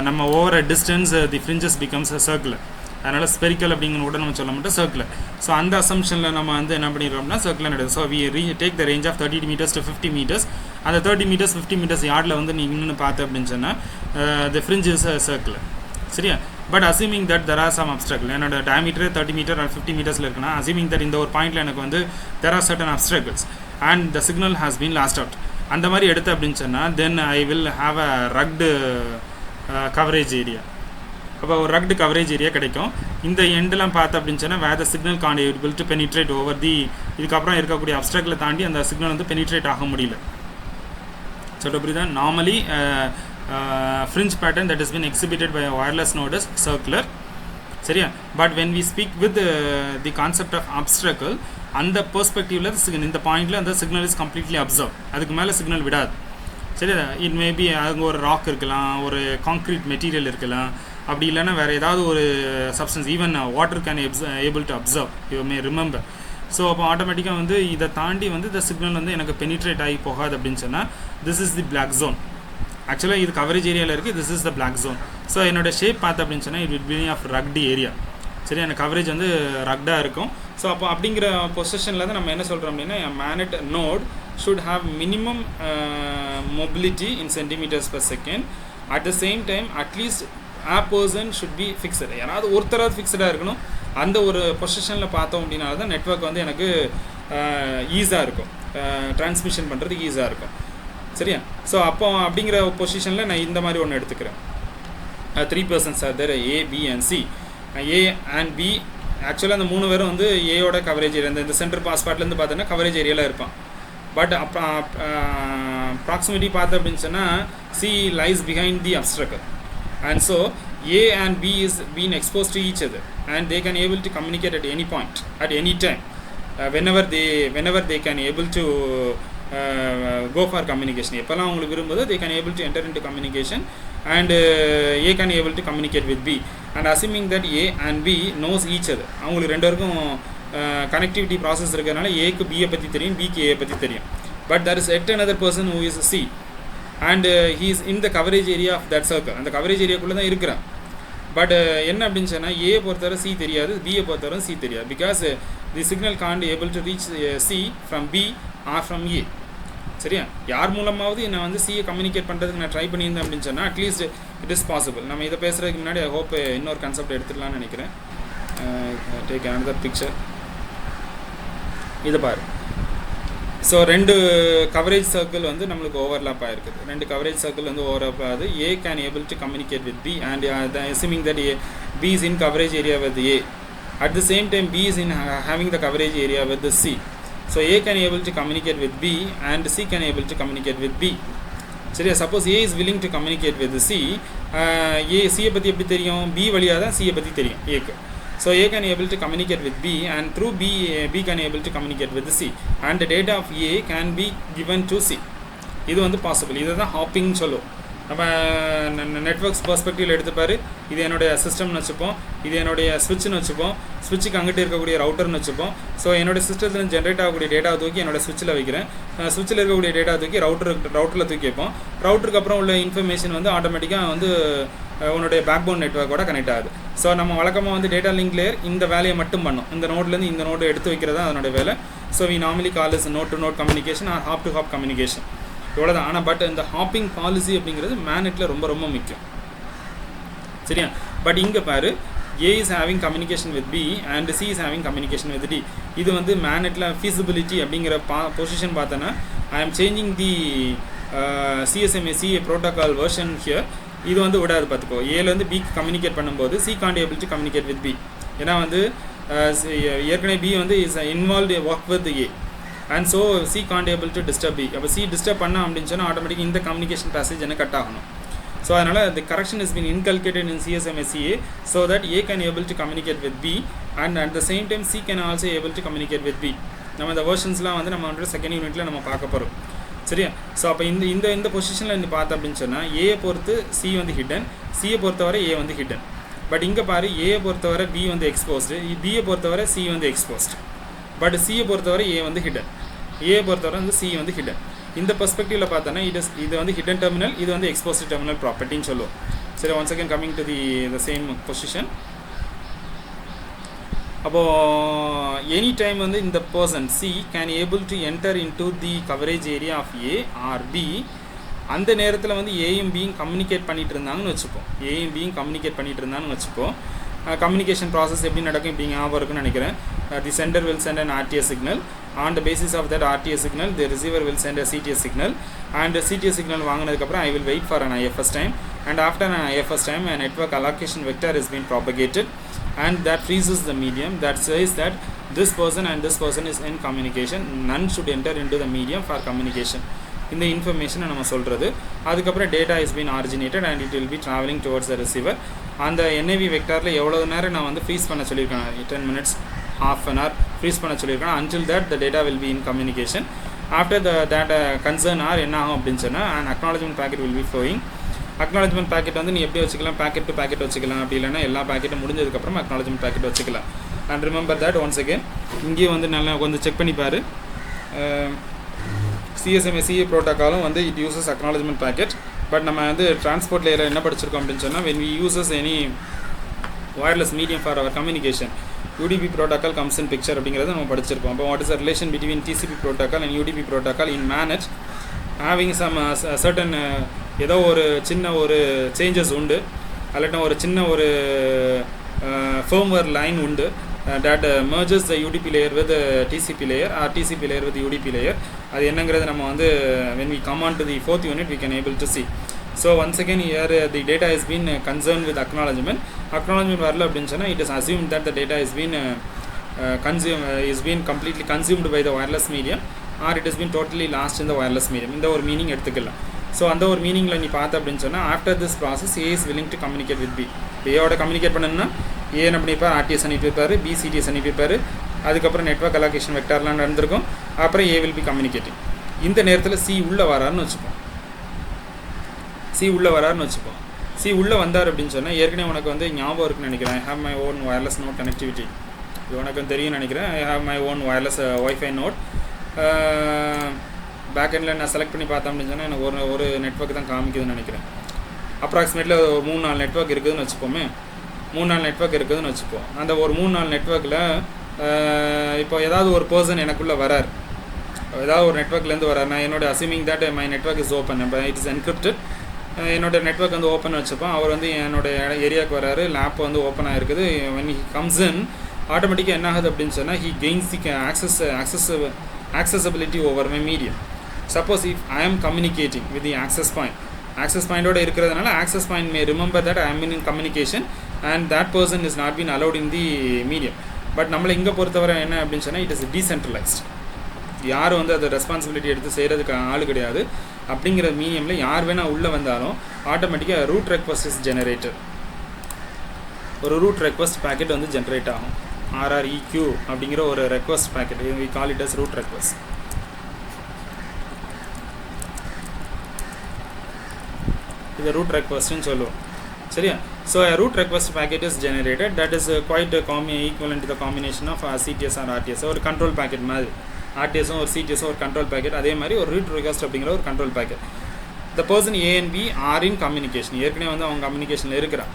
நம்ம over a distance the fringes becomes a circular. அதனால் ஸ்பெரிக்கல் அப்படிங்கிற கூட நம்ம சொல்ல மாட்டோம், சர்க்குலர். ஸோ அந்த அசம்ஷனில் நம்ம வந்து என்ன பண்ணிடுறோம்னா சர்க்குலர் நடக்குது. So we take the range of 30 meters to 50 meters. அந்த 30 meters 50 meters யார்டில் வந்து நீ இன்னொன்று பார்த்து அப்படின்னு சொன்னால் தி ஃப்ரிஞ்ச் இஸ் சர்க்குலர். சரியா? But assuming that there are some obstacle, என்னோட டயமீட்டர் 30 meter or 50 meters இருக்குன்னா அசியூமிங் தட் இந்த ஒரு பாயிண்டில் எனக்கு வந்து there are certain obstacles and the signal has been lost out. அந்த மாதிரி எடுத்து அப்படின்னு சொன்னால் then I will have a rugged coverage area. அப்போ ஒரு ரக்டு கவரேஜ் ஏரியா கிடைக்கும். இந்த எண்டெலாம் பார்த்து அப்படின்னு சொன்னால் வேறு signal can able to penetrate over the, இதுக்கப்புறம் இருக்கக்கூடிய அப்ஸ்ட்ரக்கில் தாண்டி அந்த சிக்னல் வந்து பெனிட்ரேட் ஆக முடியல. சொல்ல புரியுதா? Normally fringe pattern that has been exhibited by a wireless node is circular. சரியா? But when we speak with the concept of obstacle, அந்த பெர்ஸ்பெக்டிவ்ல இந்த பாயிண்ட்ல அந்த சிக்னல் இஸ் கம்ப்ளீட்லி அப்சர்வ். அதுக்கு மேலே சிக்னல் விடாது. சரியா? இட் மேபி அங்கே ஒரு ராக் இருக்கலாம், ஒரு கான்க்ரீட் மெட்டீரியல் இருக்கலாம், அப்படி இல்லைன்னா வேறு ஏதாவது ஒரு substance, even water can able to observe, you may remember. So அப்போ ஆட்டோமேட்டிக்காக வந்து இதை தாண்டி வந்து இந்த சிக்னல் வந்து எனக்கு பெனிட்ரேட் ஆகி போகாது அப்படின்னு சொன்னால் this is the black zone. ஆக்சுவலாக இது கவரேஜ் ஏரியாவில் இருக்குது, this is the black zone. So என்னோட ஷேப் பார்த்து அப்படின்னு சொன்னால் it will be of rugged area. சரி, எனக்கு கவரேஜ் வந்து ரக்டாக இருக்கும். ஸோ அப்போ அப்படிங்கிற பொசிஷனில் தான் நம்ம என்ன சொல்கிறோம் அப்படின்னா magnet node should have minimum mobility in centimeters per second. At the same time அட்லீஸ்ட் a person should be fixed. யாராவது ஒருத்தராவது ஃபிக்ஸ்டாக இருக்கணும். அந்த ஒரு பொசிஷனில் பார்த்தோம் அப்படின்னா தான் நெட்வொர்க் வந்து எனக்கு ஈஸியாக இருக்கும், டிரான்ஸ்மிஷன் பண்ணுறதுக்கு ஈஸியாக இருக்கும். சரியா? ஸோ அப்போ அப்படிங்கிற பொசிஷனில் நான் இந்த மாதிரி ஒன்று எடுத்துக்கிறேன். 3 persons are there, A, B and C. A and B ஆக்சுவலாக அந்த 3 பேரும் வந்து ஏயோட கவரேஜ் ஏரியா, இந்த சென்டர் பாஸ்பார்ட்லேருந்து பார்த்தோன்னா கவரேஜ் ஏரியாவில் இருப்பான். பட் ப்ராக்சிமிட்டி பார்த்து அப்படின்னு சொன்னால் C lies behind the obstacle. And so A and B is being exposed to each other and they can able to communicate at any point, at any time, whenever they can able to go for communication. எப்போல்லாம் அவங்களுக்கு விரும்புதோ they can able to enter into communication and A can able to communicate with B. And assuming that A and B knows each other, அவங்களுக்கு ரெண்டு பேருக்கும் கனெக்டிவிட்டி ப்ராசஸ் இருக்கிறதுனால ஏக்கு பியை பற்றி தெரியும், பிக்கு ஏ பற்றி தெரியும். But there is yet another person who is C and he is in the coverage area of that circle. அந்த கவரேஜ் ஏரியாக்குள்ளே தான் இருக்கிறான். பட் என்ன அப்படின்னு சொன்னால் ஏ பொறுத்தவரை சி தெரியாது, பியை பொறுத்தவரை சி தெரியாது. Because the signal can't able to reach C from B or from A. சரியா? யார் மூலமாவது நான் வந்து சியை கம்யூனிகேட் பண்ணுறதுக்கு நான் ட்ரை பண்ணியிருந்தேன் அப்படின்னு சொன்னால் அட்லீஸ்ட் இட் இஸ் பாசிபிள். நம்ம இதை பேசுகிறதுக்கு முன்னாடி ஐ ஹோப் இன்னொரு கான்செப்ட் எடுத்துடலாம்னு நினைக்கிறேன். Take another picture. இதை பாரு. ஸோ ரெண்டு கவரேஜ் சர்க்கிள் வந்து நம்மளுக்கு ஓவர்லாப் ஆகிருக்குது. ரெண்டு கவரேஜ் சர்க்கிள் வந்து ஓவர்லாப் ஆகுது. A can able to communicate with B and assuming that B is in coverage area with A. At the same time B is in having the coverage area with C. So A can able to communicate with B and C can able to communicate with B. சரியா? Suppose A is willing to communicate with C, A சியை பற்றி எப்படி தெரியும்? பி வழியாக தான் சியை பற்றி தெரியும் ஏக்கு. So A can able to communicate with B and through B can able to communicate with C and the data of A can be given to C. இது வந்து பாசிபிள். இதை தான் ஹாப்பிங் சொல்லுவோம். நம்ம நெட்வொர்க்ஸ் பெர்ஸ்பெக்டிவில் எடுத்துப்பாரு. இது என்னுடைய சிஸ்டம்னு வச்சுப்போம், இது என்னுடைய ஸ்விட்ச்னு வச்சுப்போம், ஸ்விட்சுக்கு அங்கிட்டு இருக்கக்கூடிய ரவுட்டர்னு வச்சுப்போம். ஸோ என்னோடய சிஸ்டத்தில் ஜென்ரேட் ஆகக்கூடிய டேட்டாவை தூக்கி என்னோடய ஸ்விட்சில் வைக்கிறேன். ஸ்விட்சில் இருக்கக்கூடிய டேட்டா தூக்கி ரவுட்டரில் தூக்கி வைப்போம். ரவுட்டருக்கு அப்புறம் உள்ள இன்ஃபர்மேஷன் வந்து ஆட்டோமேட்டிக்காக வந்து உன்னுடைய பேக்போன் நெட்வொர்க்கோட கனெக்ட் ஆகுது. ஸோ நம்ம வழக்கமாக வந்து டேட்டா லிங்க் லேயர் இந்த வேலையை மட்டும் பண்ணும். இந்த நோட்லேருந்து இந்த நோடு எடுத்து வைக்கிறது தான் அதனுடைய வேலை. So we normally call is node to node communication or hop to hop communication. இவ்வளோ தான். ஆனால் பட் இந்த ஹாப்பிங் பாலிசி அப்படிங்கிறது மேனெட்டில் ரொம்ப ரொம்ப முக்கியம். சரியா? பட் இங்கே பாரு, A is having communication with B and C is having communication with D. இது வந்து மேனெட்டில் feasibility அப்படிங்கிற பொசிஷன் பார்த்தோன்னா I am changing the CSMA protocol version here. இது வந்து விடாது பார்த்துக்கோ. ஏலேருந்து பிக்கு கம்யூனிகேட் பண்ணும்போது C can't able to communicate with B. ஏன்னா வந்து ஏற்கனவே பி வந்து is involve work with A and so C can't able to disturb B. அப்போ சி டிஸ்டர்ப் பண்ண அப்படின்னு சொன்னால் ஆட்டோமேட்டிக் இந்த கம்யூனிகேஷன் பேசேஜ் என்ன கட் ஆகணும். ஸோ அதனால் the correction has been inculcated in CSMA so that A can able to communicate with B and at the same time C can also able to communicate with B. நம்ம இந்த வெர்ஷன்ஸ்லாம் வந்து நம்ம வந்து செகண்ட் யூனிட்டில் நம்ம பார்க்க போகிறோம். சரியா. ஸோ அப்போ இந்த பொசிஷனில் இருந்து பார்த்தோம் அப்படின்னு சொன்னால் ஏயை பொறுத்து சி வந்து ஹிடன், சியை பொறுத்தவரை ஏ வந்து ஹிடன். பட் இங்கே பாரு, ஏயை பொறுத்தவரை பி வந்து எக்ஸ்போஸ்டு, பியை பொறுத்தவரை சி வந்து எக்ஸ்போஸ்டு. பட் சியை பொறுத்தவரை ஏ வந்து ஹிடன், ஏயை பொறுத்தவரை வந்து சி வந்து ஹிடன். இந்த பெர்ஸ்பெக்டிவில் பார்த்தோன்னா இது வந்து ஹிடன் டெர்மினல், இது வந்து எக்ஸ்போஸ்டு டெர்மினல் ப்ராப்பர்ட்டின்னு சொல்லுவோம். சரி, once again coming to the same position. அப்போது எனி டைம் வந்து இந்த person C can able to enter into the coverage area of A or B. அந்த நேரத்தில் வந்து ஏயும் பியும் கம்யூனிகேட் பண்ணிகிட்டு இருந்தாங்கன்னு வச்சுப்போம். ஏயும் பியும் கம்யூனிகேட் பண்ணிகிட்டு இருந்தாங்கன்னு வச்சுப்போம். கம்யூனிகேஷன் ப்ராசஸ் எப்படி நடக்கும், இப்படி ஞாபகம் இருக்குன்னு நினைக்கிறேன். The center will send an RTS signal. On the basis of that RTS signal, the receiver will send a CTS signal. And the CTS signal வாங்கினதுக்கப்புறம் I will wait for an IFS time. And after an IFS time, a network allocation vector is being propagated. And that freezes the medium. That says that this person and this person is in communication. None should enter into the medium for communication. இந்த இன்ஃபர்மேஷனை நம்ம சொல்கிறது. அதுக்கப்புறம் data is been originated and it will B travelling towards the receiver. அந்த NAV வெக்டாரில் எவ்வளோ நேரம் நான் வந்து ஃப்ரீஸ் பண்ண சொல்லியிருக்கேன், 10 minutes, half an hour freeze பண்ண சொல்லியிருக்கேன். until that the data will be in communication. After that concern ஆர் என்ன ஆகும் அப்படின்னு சொன்னால் an acknowledgement packet will be flowing. Acknowledgement packet வந்து நீ எப்படி வச்சுக்கலாம், பேக்கெட் டு பேக்கெட் வச்சுக்கலாம், அப்படி இல்லைனா எல்லா பேக்கெட்டும் முடிஞ்சதுக்கப்புறம் அக்னாலஜ்மெண்ட் பேக்கெட் வச்சுக்கலாம். And remember that once again இங்கேயும் வந்து நல்லா கொஞ்சம் செக் பண்ணிப்பார். CA ப்ரோட்டோக்காலும் வந்து it uses acknowledgement packet. But நம்ம வந்து டிரான்ஸ்போர்ட் லேயரில் என்ன படிச்சிருக்கோம் அப்படின்னு சொன்னால், when we uses any wireless medium for our communication, UDP protocol comes in picture அப்படிங்கிறத நம்ம படிச்சிருக்கோம். அப்போ what is the relation between TCP protocol and UDP protocol in MANET? having some certain ஏதோ ஒரு சின்ன ஒரு சேஞ்சஸ் உண்டு, அல்லட்டா ஒரு சின்ன ஒரு firmware லைன் உண்டு that merges the UDP layer with the TCP layer or TCP layer with the UDP layer. அது என்னங்கிறது நம்ம வந்து when we come on to the 4th unit we can able to see. So once again here the data has been concerned with acknowledgement. Acknowledgement வரல அப்படின்னு சொன்னால் it is assumed that the data has been completely consumed by the wireless medium or it has been totally lost in the wireless medium. இந்த ஒரு மீனிங் எடுத்துக்கலாம். ஸோ அந்த ஒரு மீனிங்கில் நீ பார்த்த அப்படின்னு சொன்னால் after this process A is willing to communicate with B. ஏயோட கம்யூனிகேட் பண்ணணும்னா ஏ என்ன பண்ணியிருப்பார், RTS அனுப்பியிருப்பார், பி CTS அனுப்பியிருப்பார். அதுக்கப்புறம் நெட்வொர்க் அலோகேஷன் வெக்டார்லாம் நடந்திருக்கும். அப்புறம் ஏ வில் பி கம்யூனிகேட்டிங். இந்த நேரத்தில் சி உள்ளே வராருன்னு வச்சுப்போம். சி உள்ளே வந்தார் அப்படின்னு சொன்னால் ஏற்கனவே உனக்கு வந்து ஞாபகம் இருக்குன்னு நினைக்கிறேன். I have my own wireless node connectivity. இது உனக்கு தெரியும் நினைக்கிறேன். I have my own wireless wifi node. Back எண்டில் நான் செலக்ட் பண்ணி பார்த்தோம் அப்படின்னு சொன்னால் எனக்கு ஒரு நெட்வொர்க் தான் காமிக்குதுன்னு நினைக்கிறேன். அப்ராக்சிமேட்லி ஒரு 3-4 நெட்வொர்க் இருக்குதுன்னு வச்சுப்போமே. 3-4 நெட்வொர்க் இருக்குதுன்னு வச்சுப்போம். அந்த ஒரு 3-4 நெட்வொர்க்கில் இப்போ ஏதாவது ஒரு பர்சன் எனக்குள்ளே வரார், ஏதாவது ஒரு நெட்வொர்க்லேருந்து வரார். நான் என்னோட assuming that my network is open, it is encrypted. என்னோடய நெட்வொர்க் வந்து ஓப்பன் வச்சுப்போம். அவர் வந்து என்னோடய ஏரியாவுக்கு வராரு, லேப் வந்து ஓப்பன் ஆகிருக்குது. when he comes in ஆட்டோமேட்டிக்காக என்ன ஆகுது அப்படின்னு சொன்னால் he gains the accessibility over my medium. Suppose if I am communicating with the access point ஓட இருக்கிறதுனால access point may remember that I am in communication and that person is not been allowed in the medium. But நம்மளை இங்கே பொறுத்தவரை என்ன அப்படின்னு சொன்னால் it is decentralized. யாரும் வந்து அதை ரெஸ்பான்சிபிலிட்டி எடுத்து செய்கிறதுக்கு ஆள் கிடையாது. அப்படிங்கிற மீடியமில் யார் வேணால் உள்ளே வந்தாலும் ஆட்டோமேட்டிக்காக ரூட் ரெக்வஸ்ட் இஸ் ஜெனரேட்டட். ஒரு ரூட் ரெக்வஸ்ட் பேக்கெட் வந்து ஜென்ரேட் ஆகும். RREQ அப்படிங்கிற ஒரு request packet, we call it as root request. இது ரூட் ரெக்வஸ்ட்னு சொல்லுவோம். சரியா. So a root request packet is generated that is quite equivalent to the combination of CTS or RTS. ஒரு கண்ட்ரோல் பேக்கெட் மாதிரி RTSம் ஒரு CTSம் ஒரு கண்ட்ரோல் பேக்கெட். அதே மாதிரி ஒரு ரூட் ரெக்வஸ்ட் அப்படிங்கிற ஒரு control packet. the person A and B are in communication. ஏற்கனவே வந்து அவங்க கம்யூனிகேஷனில் இருக்கிறான்.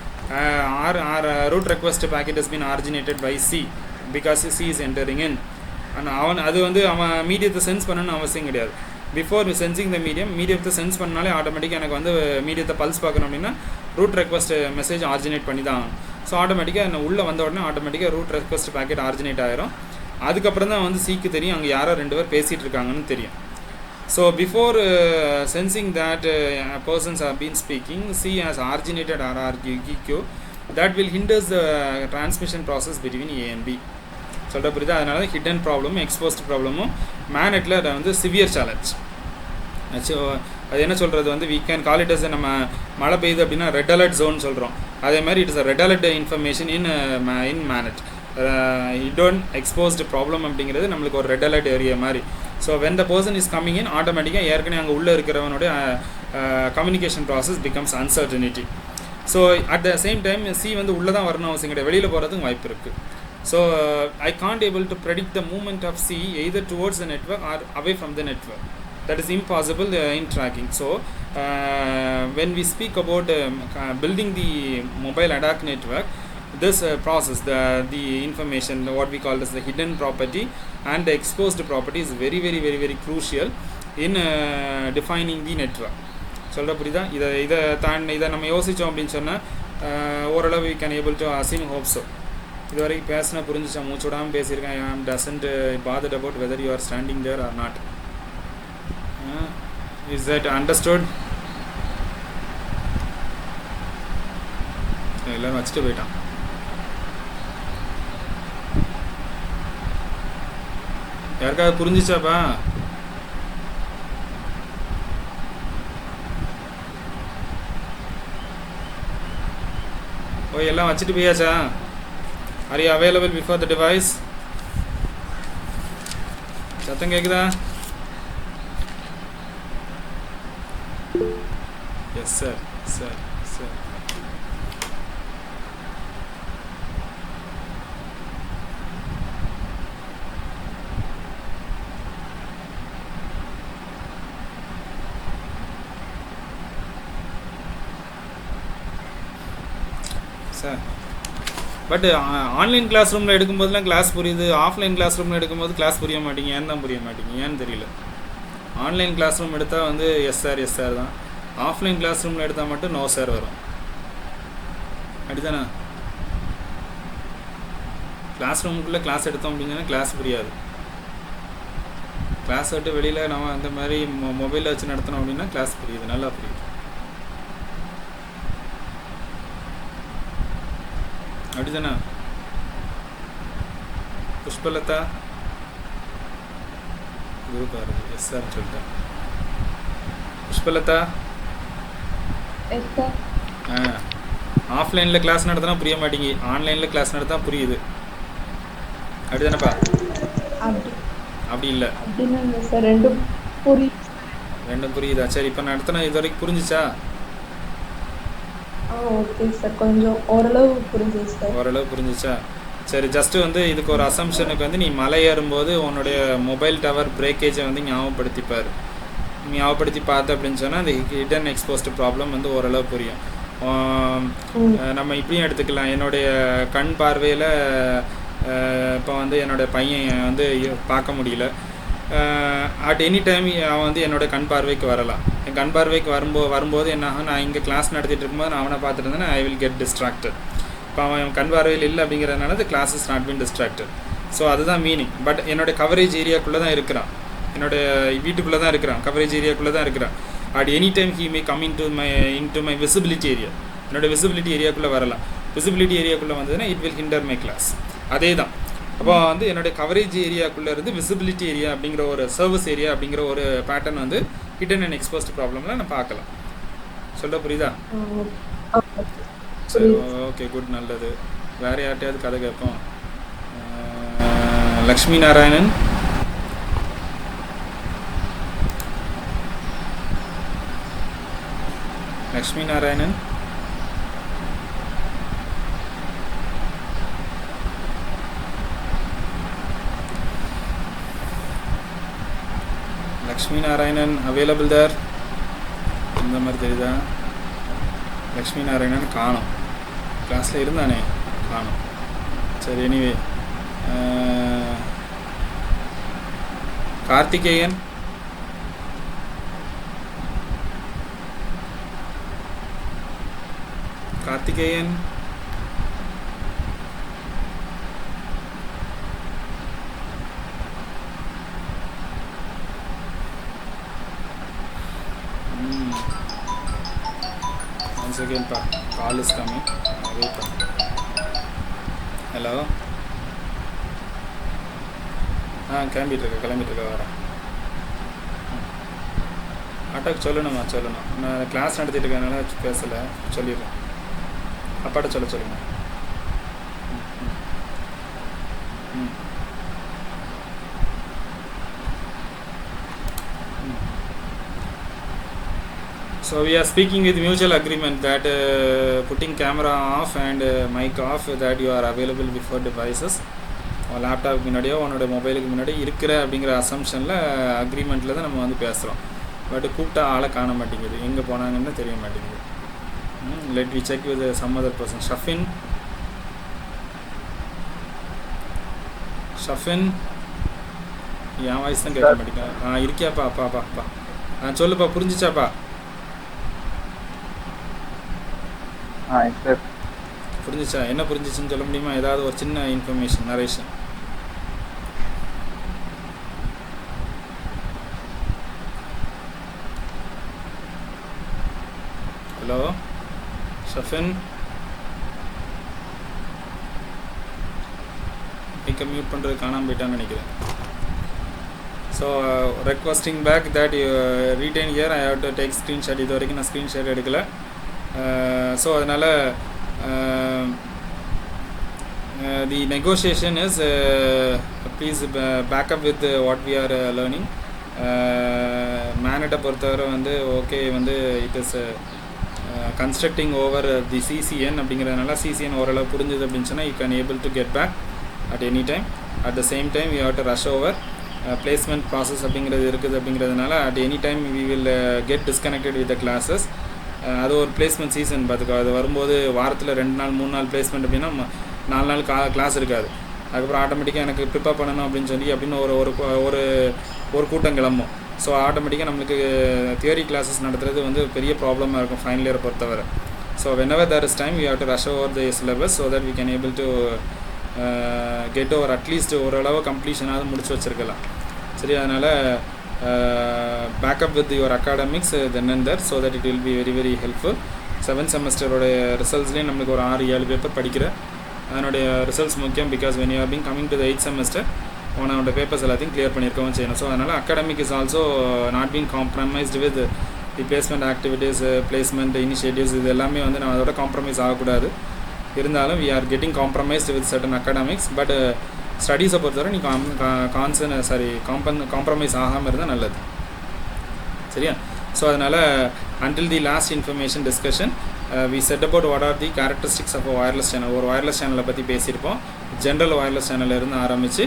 root request packet has been originated by C because C is entering in. ஆனால் அது வந்து அவன் மீடியத்தை சென்ஸ் பண்ணணும்னு அவசியம் கிடையாது. பிஃபோர் சென்சிங் த மீடியத்தை சென்ஸ் பண்ணாலே ஆட்டோமேட்டிக்காக எனக்கு வந்து மீடியத்தை பல்ஸ் பார்க்கணும் அப்படின்னா ரூட் ரெக்வஸ்ட் மெசேஜ் ஆரிஜினேட் பண்ணி தான் ஆகும். ஸோ ஆட்டோமேட்டிக்காக என்ன உள்ளே வந்த உடனே ஆட்டோமேட்டிக்காக ரூட் ரெக்வஸ்ட் பேக்கெட் ஆரிஜினேட் ஆகிரும். அதுக்கப்புறம் தான் வந்து சிக்கு தெரியும் அங்கே யாரோ 2 பேர் பேசிகிட்டு இருக்காங்கன்னு தெரியும். So before sensing that persons R been speaking, C has originated RREQ that will hinders the transmission process between A and B. சொல்கிற புரியுது. அதனால ஹிடன் ப்ராப்ளமும் எக்ஸ்போஸ்ட் ப்ராப்ளமும் மேனெட்டில் அதை வந்து சிவியர் சேலஞ்ச். அது என்ன சொல்கிறது வந்து we can call it as நம்ம மழை பெய்யுது அப்படின்னா ரெட் அலர்ட் ஜோன் சொல்கிறோம். அதே மாதிரி it is a red alert information in MANET. you don't exposed problem அப்படிங்கிறது நம்மளுக்கு ஒரு ரெட் அலர்ட் ஏரியா மாதிரி. So when the person is coming in ஆட்டோமேட்டிக்காக ஏற்கனவே அங்கே உள்ளே இருக்கிறவனுடைய communication process becomes uncertainty. So at the same time C வந்து உள்ளே தான் வரணும் அவசியம் கிடையாது, வெளியில் போகிறதுக்கும் வாய்ப்பு இருக்குது. So I can't able to predict the movement of C either towards the network or away from the network. That is impossible in tracking. So when we speak about building the mobile ad hoc network, this process, the information, what we call as the hidden property and the exposed property is very very very very crucial in defining the network. சொல்ற புரியுதா? இதை நம்ம யோசித்தோம் அப்படின்னு சொன்னால் ஓரளவு we can able to assume hope so. இது வரைக்கும் பேசினா புரிஞ்சிச்சா? மூச்சு விடாமல் பேசியிருக்கேன். I am doesn't bothered about whether you are standing there or not. Is that understood? எல்லாரும் வச்சுட்டு போயிட்டான். யாருக்காவது புரிஞ்சிச்சாப்பா? ஓ எல்லாம் வச்சுட்டு போயாச்சா? Are you available before the device? சத்தம் கேக்குதா? Yes sir, sir. Sir. But online class ரூமில் எடுக்கும்போதுலாம் கிளாஸ் புரியுது, ஆஃப்லைன் கிளாஸ் ரூமில் எடுக்கும்போது கிளாஸ் புரிய மாட்டேங்க. ஏன் தான் புரிய மாட்டேங்க, ஏன்னு தெரியல. ஆன்லைன் கிளாஸ் ரூம் எடுத்தால் வந்து எஸ் சார் தான், ஆஃப்லைன் கிளாஸ் ரூமில் எடுத்தால் மட்டும் நோ சார் வரும். அப்படிதானே? கிளாஸ் ரூமுக்குள்ளே கிளாஸ் எடுத்தோம் அப்படின்னா கிளாஸ் புரியாது. கிளாஸ் விட்டு வெளியில் நம்ம அந்த மாதிரி மொபைலில் வச்சு நடத்தினோம் அப்படின்னா கிளாஸ் புரியுது, நல்லா புரியுது. அப்படிதானே? புஷ்பலதா குரு பாரதி எஸ் சார் சொல்லிட்டேன். புஷ்பலதா ஆஃப்லைனில் கிளாஸ் நடத்தினா புரிய மாட்டேங்கி, ஆன்லைனில் கிளாஸ் நடத்தா புரியுது. அப்படிதானப்பா? அப்படி இல்லை, ரெண்டும் புரியுதா? சரி, இப்போ நடத்தினா இது வரைக்கும் புரிஞ்சிச்சா? ஓகே சார், கொஞ்சம் ஓரளவு புரிஞ்சுது சார். ஓரளவு புரிஞ்சிச்சா? சரி, ஜஸ்ட்டு வந்து இதுக்கு ஒரு அசம்ஷனுக்கு வந்து நீ மலை ஏறும்போது உன்னுடைய மொபைல் டவர் பிரேக்கேஜை வந்து ஞாபகப்படுத்தி பார்த்த அப்படின்னு சொன்னால் அந்த ஹிடன் எக்ஸ்போஸ்ட் ப்ராப்ளம் வந்து ஓரளவு புரியும். நம்ம இப்படியும் எடுத்துக்கலாம். என்னுடைய கண் பார்வையில் இப்போ வந்து என்னோடய பையன் வந்து பார்க்க முடியல. அட் எனி டைம் அவன் வந்து என்னோடய கண் பார்வைக்கு வரலாம். என் கண் பார்வைக்கு வரும்போது என்ன ஆகும், நான் இங்கே கிளாஸ் நடத்திட்டு இருக்கும்போது நான் அவனை பார்த்துட்டு இருந்தேன்னா ஐ வில் கெட் டிஸ்ட்ராக்டட். இப்போ அவன் கண் பார்வையில் இல்லை அப்படிங்கிறதுனால the class is not been distracted. So அதுதான் மீனிங். பட் என்னோடய கவரேஜ் ஏரியாக்குள்ளே தான் இருக்கிறான், என்னோடய வீட்டுக்குள்ளே தான் இருக்கிறான், கவரேஜ் ஏரியாக்குள்ளே தான் இருக்கிறான். At any time he may come into my visibility area. என்னோடய விசிபிலிட்டி ஏரியாக்குள்ளே வரலாம். விசிபிலிட்டி ஏரியாக்குள்ளே வந்ததுன்னா it will hinder my class. அதே தான். அப்போ வந்து என்னுடைய கவரேஜ் ஏரியாக்குள்ளே இருந்து விசிபிலிட்டி ஏரியா அப்படிங்கிற ஒரு சர்வீஸ் ஏரியா அப்படிங்கிற ஒரு பேட்டர்ன் வந்து ஹிடன் அண்ட் எக்ஸ்போஸ்ட் ப்ராப்ளமில் நான் பார்க்கலாம். சொல்ல புரியுதா? சரி, ஓகே, குட், நல்லது. வேறு யார்ட்டையாவது கதை கேட்போம். லக்ஷ்மி நாராயணன். லக்ஷ்மி நாராயணன் லக்ஷ்மி நாராயணன் அவைலபிள் தேர்? இந்த மாதிரி தெரியுதா? லக்ஷ்மி நாராயணன் காணோம், கிளாஸில் இருந்தானே காணோம். சரி, anyway Karthikeyan. Karthikeyan once again call is coming. Wait. Hello. கிளம்பிட்டு இருக்க வரேன். அட்டாக்கு சொல்லணும். நான் கிளாஸ் நடத்திட்டு இருக்கனால பேசலை, சொல்லிடுறேன். அப்பாட்ட சொல்லுங்கள். So we are speaking with mutual agreement that putting camera off and mic off, that you are available before devices. Laptop முன்னாடியோ உன்னோட மொபைலுக்கு முன்னாடி இருக்கிற அப்படிங்கிற அசம்ஷனில் அக்ரிமெண்ட்டில் தான் நம்ம வந்து பேசுகிறோம். பட் கூப்பிட்டா ஆளை காண மாட்டேங்குது, எங்கே போனாங்கன்னு தெரிய மாட்டேங்குது. Let we check with some other person. Shafin என் வாய்ஸ் தான் கேட்க மாட்டேங்க. இருக்கியாப்பா? அப்பா சொல்லுப்பா, புரிஞ்சிச்சாப்பா? புரிஞ்சிச்சா? என்ன புரிஞ்சிச்சுன்னு சொல்ல முடியுமா? ஏதாவது ஒரு சின்ன இன்ஃபர்மேஷன், நரேஷன். ஹலோ ஷஃபின், மைக்கை மியூட் பண்ணுறது காணாமல் போயிட்டான்னு நினைக்கிறேன். So requesting back that you retain here. I have to take screenshot. இது வரைக்கும் நான் ஸ்க்ரீன்ஷாட் எடுக்கலை. ஸோ அதனால் the negotiation is please back up with what we are learning. மேனட்டை பொறுத்தவரை வந்து ஓகே வந்து it is constructing over the CCN அப்படிங்கிறதுனால சிசிஎன் ஓரளவு புரிஞ்சுது அப்படின்னு சொன்னால் you can able to get back at any time. At the same time you have to rush over placement process அப்படிங்கிறது இருக்குது. அப்படிங்கிறதுனால at any time we will get disconnected with the classes. அது ஒரு பிளேஸ்மெண்ட் சீசன் பார்த்துக்கோ. அது வரும்போது வாரத்தில் 2 நாள் 3 நாள் பிளேஸ்மெண்ட் அப்படின்னா 4 நாள் கிளாஸ் இருக்காது. அதுக்கப்புறம் ஆட்டோமேட்டிக்காக எனக்கு ப்ரிப்பேர் பண்ணணும் அப்படின்னு சொல்லி அப்படின்னு ஒரு கூட்டம் கிளம்பும். ஸோ ஆட்டோமேட்டிக்காக நம்மளுக்கு தியரி கிளாஸஸ் நடத்துறது வந்து பெரிய ப்ராப்ளமாக இருக்கும் ஃபைனல் இயரை பொறுத்தவரை. So whenever there is time we have to rush over the syllabus so that we can able to get over at least ஓரளவு கம்ப்ளீஷனாவது முடிச்சு வச்சுருக்கலாம். சரி, அதனால் backup with your academics then and there so that it will be very very helpful. 7th செமஸ்டரோடைய ரிசல்ட்ஸ்லேயும் நம்மளுக்கு ஒரு 6-7 பேப்பர் படிக்கிறேன். அதனுடைய ரிசல்ட்ஸ் முக்கியம். Because when you are being coming to the 8th semester உன்னோட பேப்பர்ஸ் எல்லாத்தையும் கிளியர் பண்ணியிருக்கவும் செய்யணும். ஸோ அதனால் academic is also not being compromised with the placement activities, placement initiatives. இது எல்லாமே வந்து நான் அதோட காம்ப்ரமைஸ் ஆகக்கூடாது. இருந்தாலும் we are getting compromised with certain academics. But ஸ்டடீஸை பொறுத்தவரை நீ காம்ப்ரமைஸ் ஆகாமல் இருந்தால் நல்லது. சரியா? ஸோ அதனால் until the last information discussion we said about what are the characteristics of a wireless channel. ஒரு wireless சேனலை பற்றி பேசியிருப்போம். ஜென்ரல் wireless சேனலில் இருந்து ஆரம்பித்து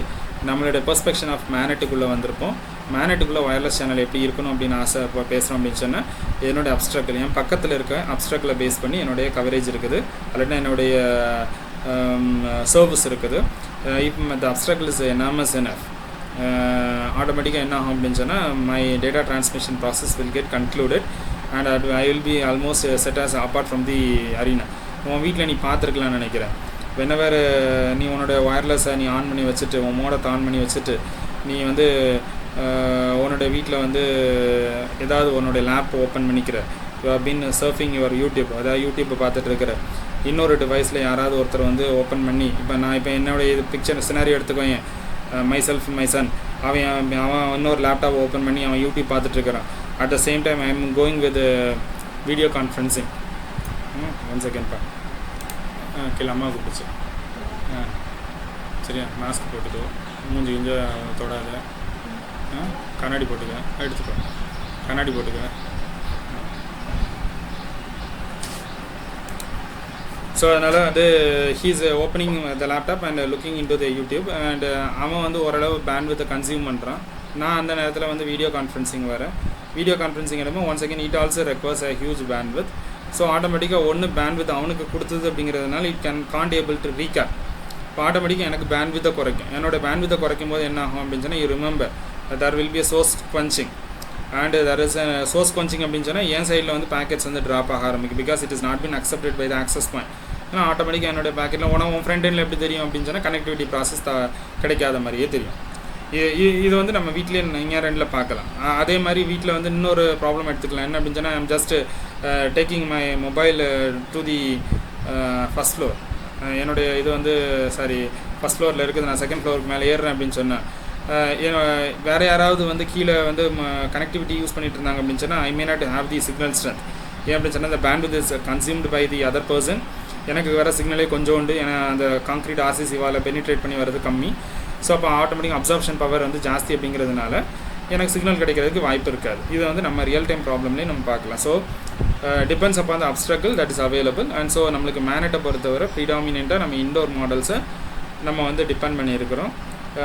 நம்மளுடைய பெர்ஸ்பெக்ஷன் ஆஃப் மேனட்டுக்குள்ளே வந்திருப்போம். மேனட்டுக்குள்ளே wireless சேனல் எப்படி இருக்கணும் அப்படின்னு ஆசை பேசுகிறோம் அப்படின்னு சொன்னால் என்னுடைய அப்ஸ்ட்ரக்டில் என் பக்கத்தில் இருக்க அப்ஸ்ட்ரக்டில் பேஸ் பண்ணி என்னுடைய கவரேஜ் இருக்குது, அல்லனா என்னுடைய சர்வீஸ் இருக்குது. இப்போ the abstract is enormous enough, ஆட்டோமேட்டிக்காக என்ன ஆகும் அப்படின்னு சொன்னால் my data transmission process will get concluded and I will be almost set as apart from the arena. உன் வீட்டில் நீ பார்த்துருக்கலான்னு நினைக்கிறேன். வெனவர் நீ உன்னோட ஒயர்லெஸ்ஸை நீ ஆன் பண்ணி வச்சுட்டு உன் மோடத்தை ஆன் பண்ணி வச்சுட்டு நீ வந்து உன்னோட வீட்டில் வந்து ஏதாவது உன்னோட லேப் ஓப்பன் பண்ணிக்கிற, you have been surfing your YouTube, அதாவது யூடியூப்பை பார்த்துட்டு இருக்கிற இன்னொரு டிவைஸில் யாராவது ஒருத்தர் வந்து ஓப்பன் பண்ணி இப்போ என்னுடைய இது பிக்சர் சினாரியோ எடுத்துக்கோங்க. மை செல்ஃப் மை சன் அவன் இன்னொரு லேப்டாப் ஓப்பன் பண்ணி அவன் யூடியூப் பார்த்துட்ருக்கிறான். At the same time I am going with video conferencing. 1 செகண்ட்ப்பா. கீழே அம்மா கூப்பிடுச்சு. சரியா? மாஸ்க் போட்டுக்கோ, மூஞ்சி கொஞ்சம் தொடாத, கண்ணாடி போட்டுக்க, எடுத்துக்கோ, கண்ணாடி போட்டுக்க. ஸோ அதனால் வந்து he's opening the laptop and looking in to the YouTube and அவன் வந்து ஓரளவு பேண்ட்வித்தை கன்சியூம் பண்ணுறான். நான் அந்த நேரத்தில் வந்து வீடியோ கான்ஃபரன்சிங் வரேன். வீடியோ கான்ஃபரன்சிங் எடுப்போம். Once again it also requires a huge bandwidth. So ஆட்டோமேட்டிக்காக ஒன்று பேண்ட்வித் அவனுக்கு கொடுத்தது அப்படிங்கிறதுனால it Gantt able to recap. இப்போ ஆட்டோமேட்டிக்காக எனக்கு பேண்ட்வித்தை குறைக்கும். என்னோட பேண்ட்வித்தை குறைக்கும் போது என்ன ஆகும் அப்படின்னு சொன்னால் you remember there will be a source punching and there is source punching அப்படின்னு சொன்னால் என் சைடில் வந்து பேக்கெட்ஸ் வந்து ட்ராப் ஆக ஆரம்பிக்கும். Because it is not been accepted by the access point. ஏன்னா ஆட்டோமேட்டிக்காக என்னோட பேக்கெட்டில் உன் ஃப்ரண்ட் எண்டில் எப்படி தெரியும் அப்படின்னு சொன்னால் கனெக்டிவிட்டி ப்ராசஸ் கிடைக்காத மாதிரியே தெரியும். இது வந்து நம்ம வீட்டிலே இங்கே ரெண்டில் பார்க்கலாம். அதே மாதிரி வீட்டில் வந்து இன்னொரு ப்ராப்ளம் எடுத்துக்கலாம். என்ன அப்படின்னு சொன்னால் I'm just taking my mobile to the first floor. என்னுடைய இது வந்து ஃபஸ்ட் ஃப்ளோரில் இருக்குது, நான் செகண்ட் ஃப்ளோருக்கு மேலே ஏறுறேன் அப்படின்னு சொன்னேன். வேறு யாராவது வந்து கீழே வந்து கனெக்டிவிட்டி யூஸ் பண்ணிட்டு இருந்தாங்க அப்படின்னு சொன்னால் I may not have the signal strength. ஏன் அப்படின்னு சொன்னால் இந்த bandwidth is consumed by the other person எனக்கு வர சிக்னலே கொஞ்சோண்டு, ஏன்னா அந்த கான்க்ரீட் ஆர்சிசி வாலை பெனிட்ரேட் பண்ணி வரது கம்மி. ஸோ அப்போ ஆட்டோமேட்டிக் அப்சார்ப்ஷன் பவர் வந்து ஜாஸ்தி அப்படிங்கிறதுனால எனக்கு சிக்னல் கிடைக்கிறதுக்கு வாய்ப்பு இருக்காது. இது வந்து நம்ம ரியல் டைம் ப்ராப்ளம்லேயும் நம்ம பார்க்கலாம். So depends upon the obstacle that is available. And so நம்மளுக்கு மேனட்டை பொறுத்தவரை ப்ரீடாமினெண்ட்டாக நம்ம இன்டோர் மாடல்ஸை நம்ம வந்து டிபெண்ட் பண்ணியிருக்கிறோம்.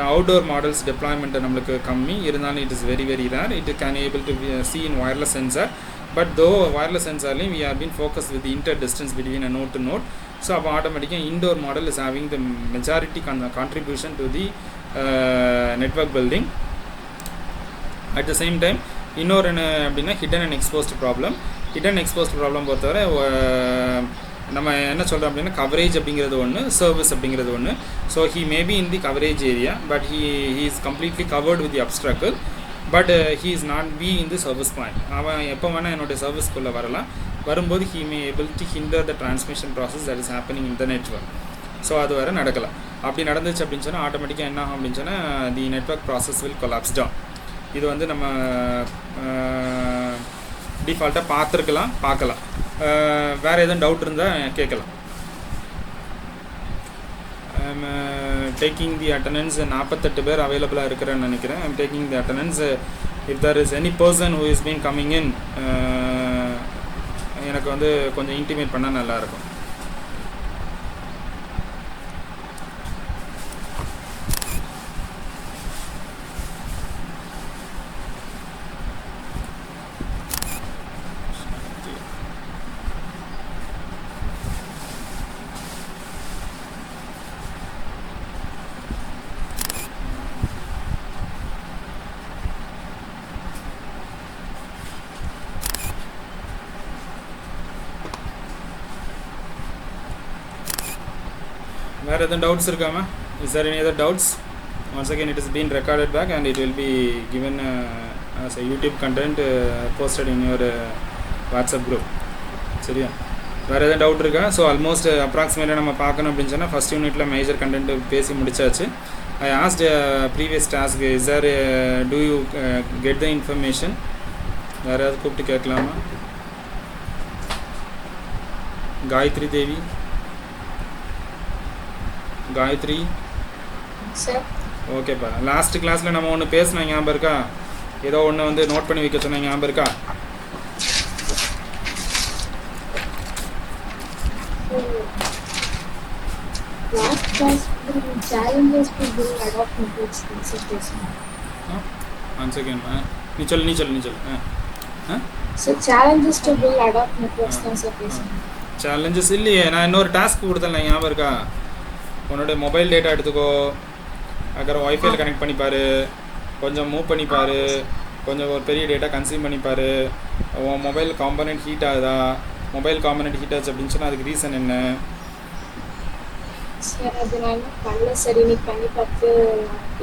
அவுட்டோர் மாடல்ஸ் டிப்ளாய்மெண்ட்டு நம்மளுக்கு கம்மி இருந்தாலும் it is very very rare. It can able to see in wireless sensor. But though wireless sensorலையும் we have been focused with the inter distance between a node to node. So அப்போ ஆட்டோமேட்டிக்காக indoor model is having the majority contribution to the network building. At the same time இன்னொரு என்ன அப்படின்னா hidden and exposed problem. hidden exposed problem பொறுத்தவரை நம்ம என்ன சொல்கிறோம் அப்படின்னா கவரேஜ் அப்படிங்கிறது ஒன்று, சர்வீஸ் அப்படிங்கிறது ஒன்று. So he maybe in the coverage area, but he is completely covered with the obstacle, but he is not be in the service point. அவன் எப்போ வேணால் என்னுடைய சர்வீஸ்க்குள்ளே வரலாம். வரும்போது he may able to hinder the transmission process that is happening in the network. So அது வரை நடக்கலாம். அப்படி நடந்துச்சு அப்படின்னு சொன்னால் ஆட்டோமேட்டிக்காக என்ன ஆகும் அப்படின்னு சொன்னால் the network process will collapse down. இது வந்து நம்ம டிஃபால்ட்டாக பார்க்கலாம். வேறு எதுவும் டவுட் இருந்தால் கேட்கலாம். டேக்கிங் தி அட்டண்டன்ஸ் 48 பேர் அவைலபிளாக இருக்கிறேன்னு நினைக்கிறேன். I'm taking the attendance. If there is any person who is been coming in எனக்கு வந்து கொஞ்சம் இன்டிமேட் பண்ணால் நல்லாயிருக்கும். வேறு எதுவும் டவுட்ஸ் இருக்காமா? Is there any other doubts? Once again it is been recorded back and it will be given as a YouTube content posted in your WhatsApp group. சரியா? வேறு எதுவும் டவுட் இருக்கா? ஸோ ஆல்மோஸ்ட் அப்ராக்சிமேட்டாக நம்ம பார்க்கணும் அப்படின்னு சொன்னால் ஃபஸ்ட் யூனிட்டில் மேஜர் கண்டென்ட் பேசி முடிச்சாச்சு. I asked previous task is there do you get the information? வேறு ஏதாவது கூப்பிட்டு கேட்கலாமா? காயத்ரி தேவி, காயத்ரி சார். ஓகேப்பா. லாஸ்ட் கிளாஸில் நம்ம ஒன்று பேசினோம், ஞாபகம் இருக்கா? ஏதோ ஒன்று வந்து நோட் பண்ணி வைக்க சொன்னேன், ஞாபகம் இருக்கா? Last class challenges to build adapt methods consultation. One second, நீ சொல்லு. Sir challenges to build adapt methods தான் சார் பேசுகிறேன். சேலஞ்சஸ் இல்லையே, நான் இன்னொரு டாஸ்க் கொடுத்தேன், ஞாபகம் இருக்கா? உன்னோட மொபைல் டேட்டா எடுத்துக்கோ, அதுக்கப்புறம் ஒய்ஃபைல கனெக்ட் பண்ணிப்பார், கொஞ்சம் மூவ் பண்ணிப்பார், கொஞ்சம் ஒரு பெரிய டேட்டா கன்சியூம் பண்ணிப்பார். உன் மொபைல் காம்பனண்ட் ஹீட் ஆகுதா? மொபைல் காம்பனண்ட் ஹீட் ஆச்சு அப்படின்னு சொன்னால் அதுக்கு ரீசன் என்ன? சார் அது நான் பண்ணல சார், இன்னைக்கு பண்ணி பார்த்து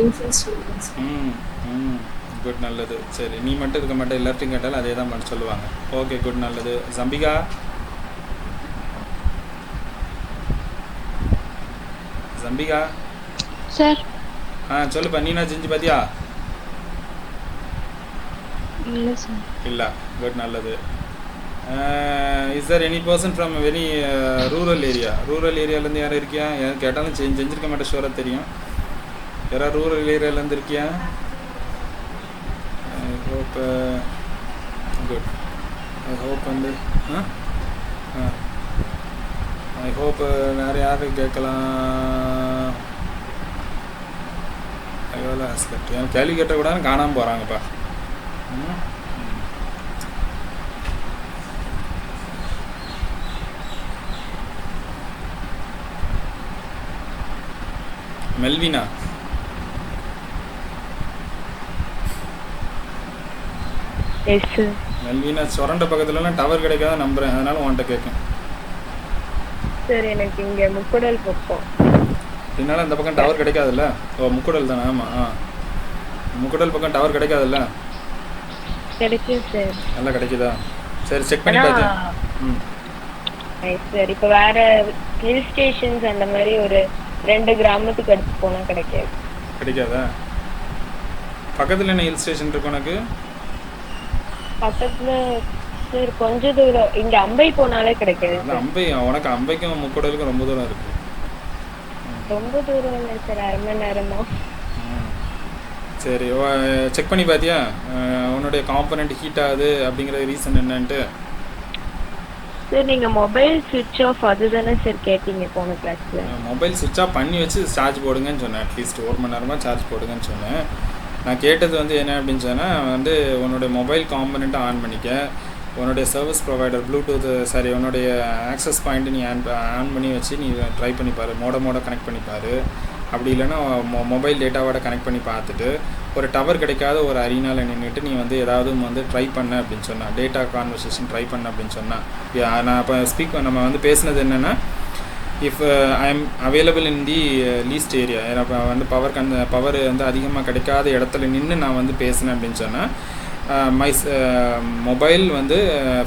இன்ஃபுளுன்ஸ் சொல்லுங்கள் சார். குட், நல்லது. சரி, நீ மட்டும் இருக்க மாட்டேன், எல்லார்ட்டையும் கேட்டாலும் அதே தான் பண்ண சொல்லுவாங்க. ஓகே, குட், நல்லது. ஜம்பிகா சார். சொல்லுப்பா. நீனா செஞ்சு பார்த்தியா? இல்லை சார். இல்லை, குட், நல்லது. Is there any person from very rural ஏரியாலேருந்து யாரும் இருக்கியா? யாரும் கேட்டாலும் செஞ்சுருக்க மாட்டேன், ஷூராக தெரியும். யாராவது ரூரல் ஏரியாலேருந்து இருக்கியா? I hope good. I hope வந்து ஐ ஹோப் வேறு யாரும் கேட்கலாம். எவ்வளோ ஆஸ்பெக்ட் எனக்கு கேள்வி கேட்டால் கூட காணாமல் போகிறாங்கப்பா. மெல்வினா, மெல்வினா சொரண்ட பக்கத்துலலாம் டவர் கிடைக்காத நம்புகிறேன், அதனால உன்கிட்ட கேட்கும். சார் எனக்கு இங்கே முக்குடல் பக்கம், என்னால் அந்த பக்கம் டவர் கிடைக்காதுல்ல. ஓ, முக்குடல் தானே? ஆமாம், முக்குடல் பக்கம் டவர் கிடைக்காதுல்ல. கிடைக்கும் சார். நல்லா கிடைக்குதா? சரி, செக் பண்ணி பார்த்தேன். சார் இப்போ வேற ஹில் ஸ்டேஷன்ஸ் அந்த மாதிரி ஒரு 2 கிராமத்துக்கு எடுத்து போனால் கிடைக்காதா? பக்கத்தில் என்ன ஹில் ஸ்டேஷன் இருக்கு உனக்கு? பக்கத்தில் சார் கொஞ்ச தூரம் இங்க அம்பை போனாலே கிடைக்காது அந்த சார். அம்பை உனக்கு அம்பைக்கும் முக்கூடலுக்கும் ரொம்ப தூரம் இருக்குது. ரொம்ப தூரம் இல்லை சார், அரை மணி நேரமா. சரி செக் பண்ணி பார்த்தியா உன்னுடைய காம்பனண்ட் ஹீட் ஆகுது அப்படிங்கிற ரீசன் என்னன்ட்டு? சார் நீங்க மொபைல் சுவிட்ச் ஆஃப் அதுதானே சார் கேட்டீங்க போன கிளாஸ்ல? மொபைல் சுவிட்ச் ஆஃப் பண்ணி வச்சு சார்ஜ் போடுங்கன்னு சொன்னேன். அட்லீஸ்ட் 1 மணி நேரமாக சார்ஜ் போடுங்கன்னு சொன்னேன். நான் கேட்டது வந்து என்ன அப்படின்னு சொன்னால் வந்து உன்னுடைய மொபைல் காம்பனண்ட்டை ஆன் பண்ணிக்க, உன்னுடைய சர்வீஸ் ப்ரொவைடர் ப்ளூடூத் சாரி உன்னுடைய ஆக்சஸ் பாயிண்ட்டு நீ ஆன் பண்ணி வச்சு நீ ட்ரை பண்ணிப்பார், மோட கனெக்ட் பண்ணிப்பார். அப்படி இல்லைன்னா மொபைல் டேட்டாவோட கனெக்ட் பண்ணி பார்த்துட்டு ஒரு டவர் கிடைக்காத ஒரு அரினாவில் நின்றுட்டு நீ வந்து ஏதாவது வந்து ட்ரை பண்ண அப்படின்னு சொன்னால், டேட்டா கான்வர்சேஷன் ட்ரை பண்ண அப்படின்னு சொன்னால், நான் இப்போ நம்ம வந்து பேசுனது என்னென்னா if I am available in the least area, இப்போ வந்து பவர் வந்து அதிகமாக கிடைக்காத இடத்துல நின்று நான் வந்து பேசினேன் அப்படின்னு சொன்னால் மை மொபைல் வந்து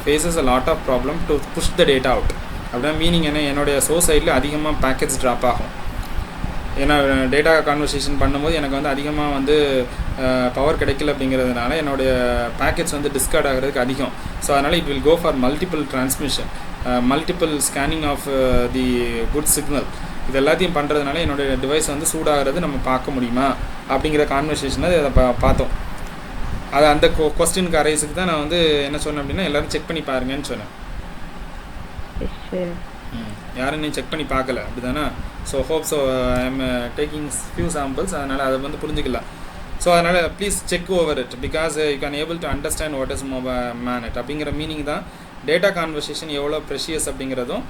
faces a lot of problem to push the data out. அப்படின்னா மீனிங் என்ன, என்னுடைய சோர்ஸ் சைடில் அதிகமாக பேக்கெட்ஸ் ட்ராப் ஆகும். ஏன்னா டேட்டா கான்வர்சேஷன் பண்ணும்போது எனக்கு வந்து அதிகமாக வந்து பவர் கிடைக்கல அப்படிங்கிறதுனால என்னுடைய பேக்கெட்ஸ் வந்து டிஸ்கார்ட் ஆகிறதுக்கு அதிகம். ஸோ அதனால் it will go for multiple transmission, multiple scanning of the good signal. இது எல்லாத்தையும் பண்ணுறதுனால என்னுடைய டிவைஸ் வந்து சூடாகிறது நம்ம பார்க்க முடியுமா அப்படிங்கிற கான்வர்சேஷனை அதை பார்த்தோம். அது அந்த கொஸ்டினுக்கு அரைஸுக்கு தான் நான் வந்து என்ன சொன்னேன் அப்படின்னா எல்லோரும் செக் பண்ணி பாருங்கன்னு சொன்னேன். யாரும் நீ செக் பண்ணி பார்க்கல அப்படி தானே? So hope so I am taking few samples, அதனால் அதை வந்து புரிஞ்சுக்கலாம். ஸோ அதனால் please check over it because you can able to understand what is Manet அப்படிங்கிற மீனிங் தான். டேட்டா கான்வர்சேஷன் எவ்வளோ ப்ரெஷியஸ் அப்படிங்கிறதும்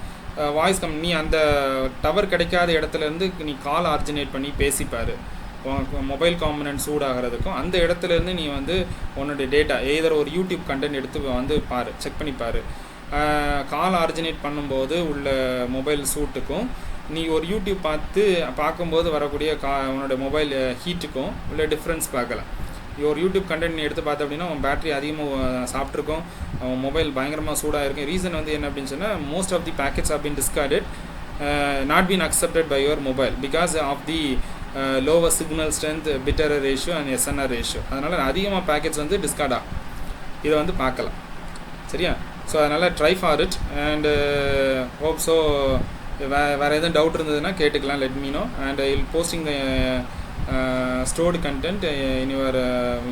வாய்ஸ் நீ அந்த டவர் கிடைக்காத இடத்துலேருந்து நீ கால் ஆர்ஜினேட் பண்ணி பேசிப்பார். மொபைல் காம்பனன்ட் சூடாகிறதுக்கும் அந்த இடத்துலேருந்து நீ வந்து உன்னுடைய டேட்டா எதர் ஒரு யூடியூப் கண்டென்ட் எடுத்து வந்து பாரு, செக் பண்ணி பாரு. கால் ஆர்ஜினேட் பண்ணும்போது உள்ள மொபைல் சூட்டுக்கும் நீ ஒரு யூடியூப் பார்க்கும்போது வரக்கூடிய உன்னோட மொபைல் ஹீட்டுக்கும் உள்ள டிஃப்ரென்ஸ் பார்க்கலாம். ஒரு யூடியூப் கண்டென்ட் நீ எடுத்து பார்த்த அப்படின்னா உன் பேட்டரி அதிகமாக சாப்பிட்ருக்கும், மொபைல் பயங்கரமாக சூடாக இருக்கும். ரீசன் வந்து என்ன அப்படின்னு சொன்னால் most of the packets have been discarded, not been accepted by your mobile because of the lower signal strength, bitter ratio and SNR ratio. அதனால் அதிகமாக பேக்கெட்ஸ் வந்து டிஸ்கார்ட் ஆகும். இதை வந்து பார்க்கலாம், சரியா? ஸோ அதனால் try for it and hope so. வேறு எதுவும் டவுட் இருந்ததுன்னா கேட்டுக்கலாம், let me know and I will posting the stored content in your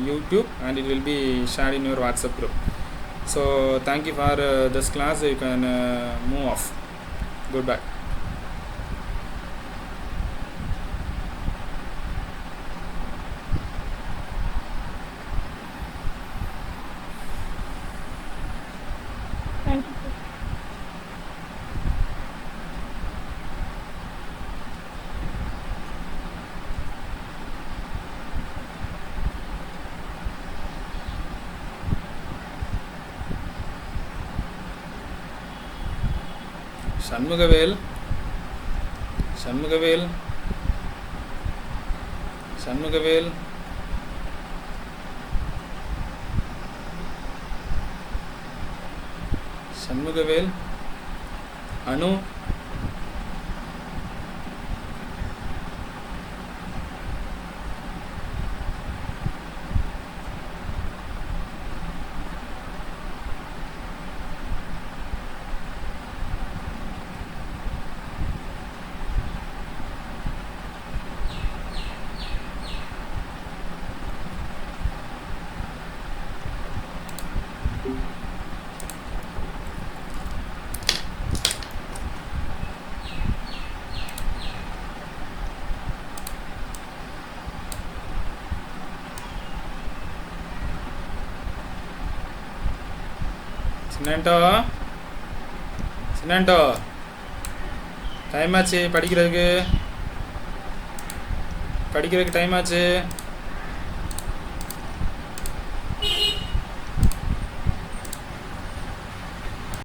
YouTube and it will be shared in your WhatsApp group. So thank you for this class. You can move off. Goodbye. Thank you. Shanmugavel, Shanmugavel, Shanmugavel, Shanmugavel, Anu, சின்னண்டோ டைம் ஆச்சு, படிக்கிறதுக்கு டைம் ஆச்சு.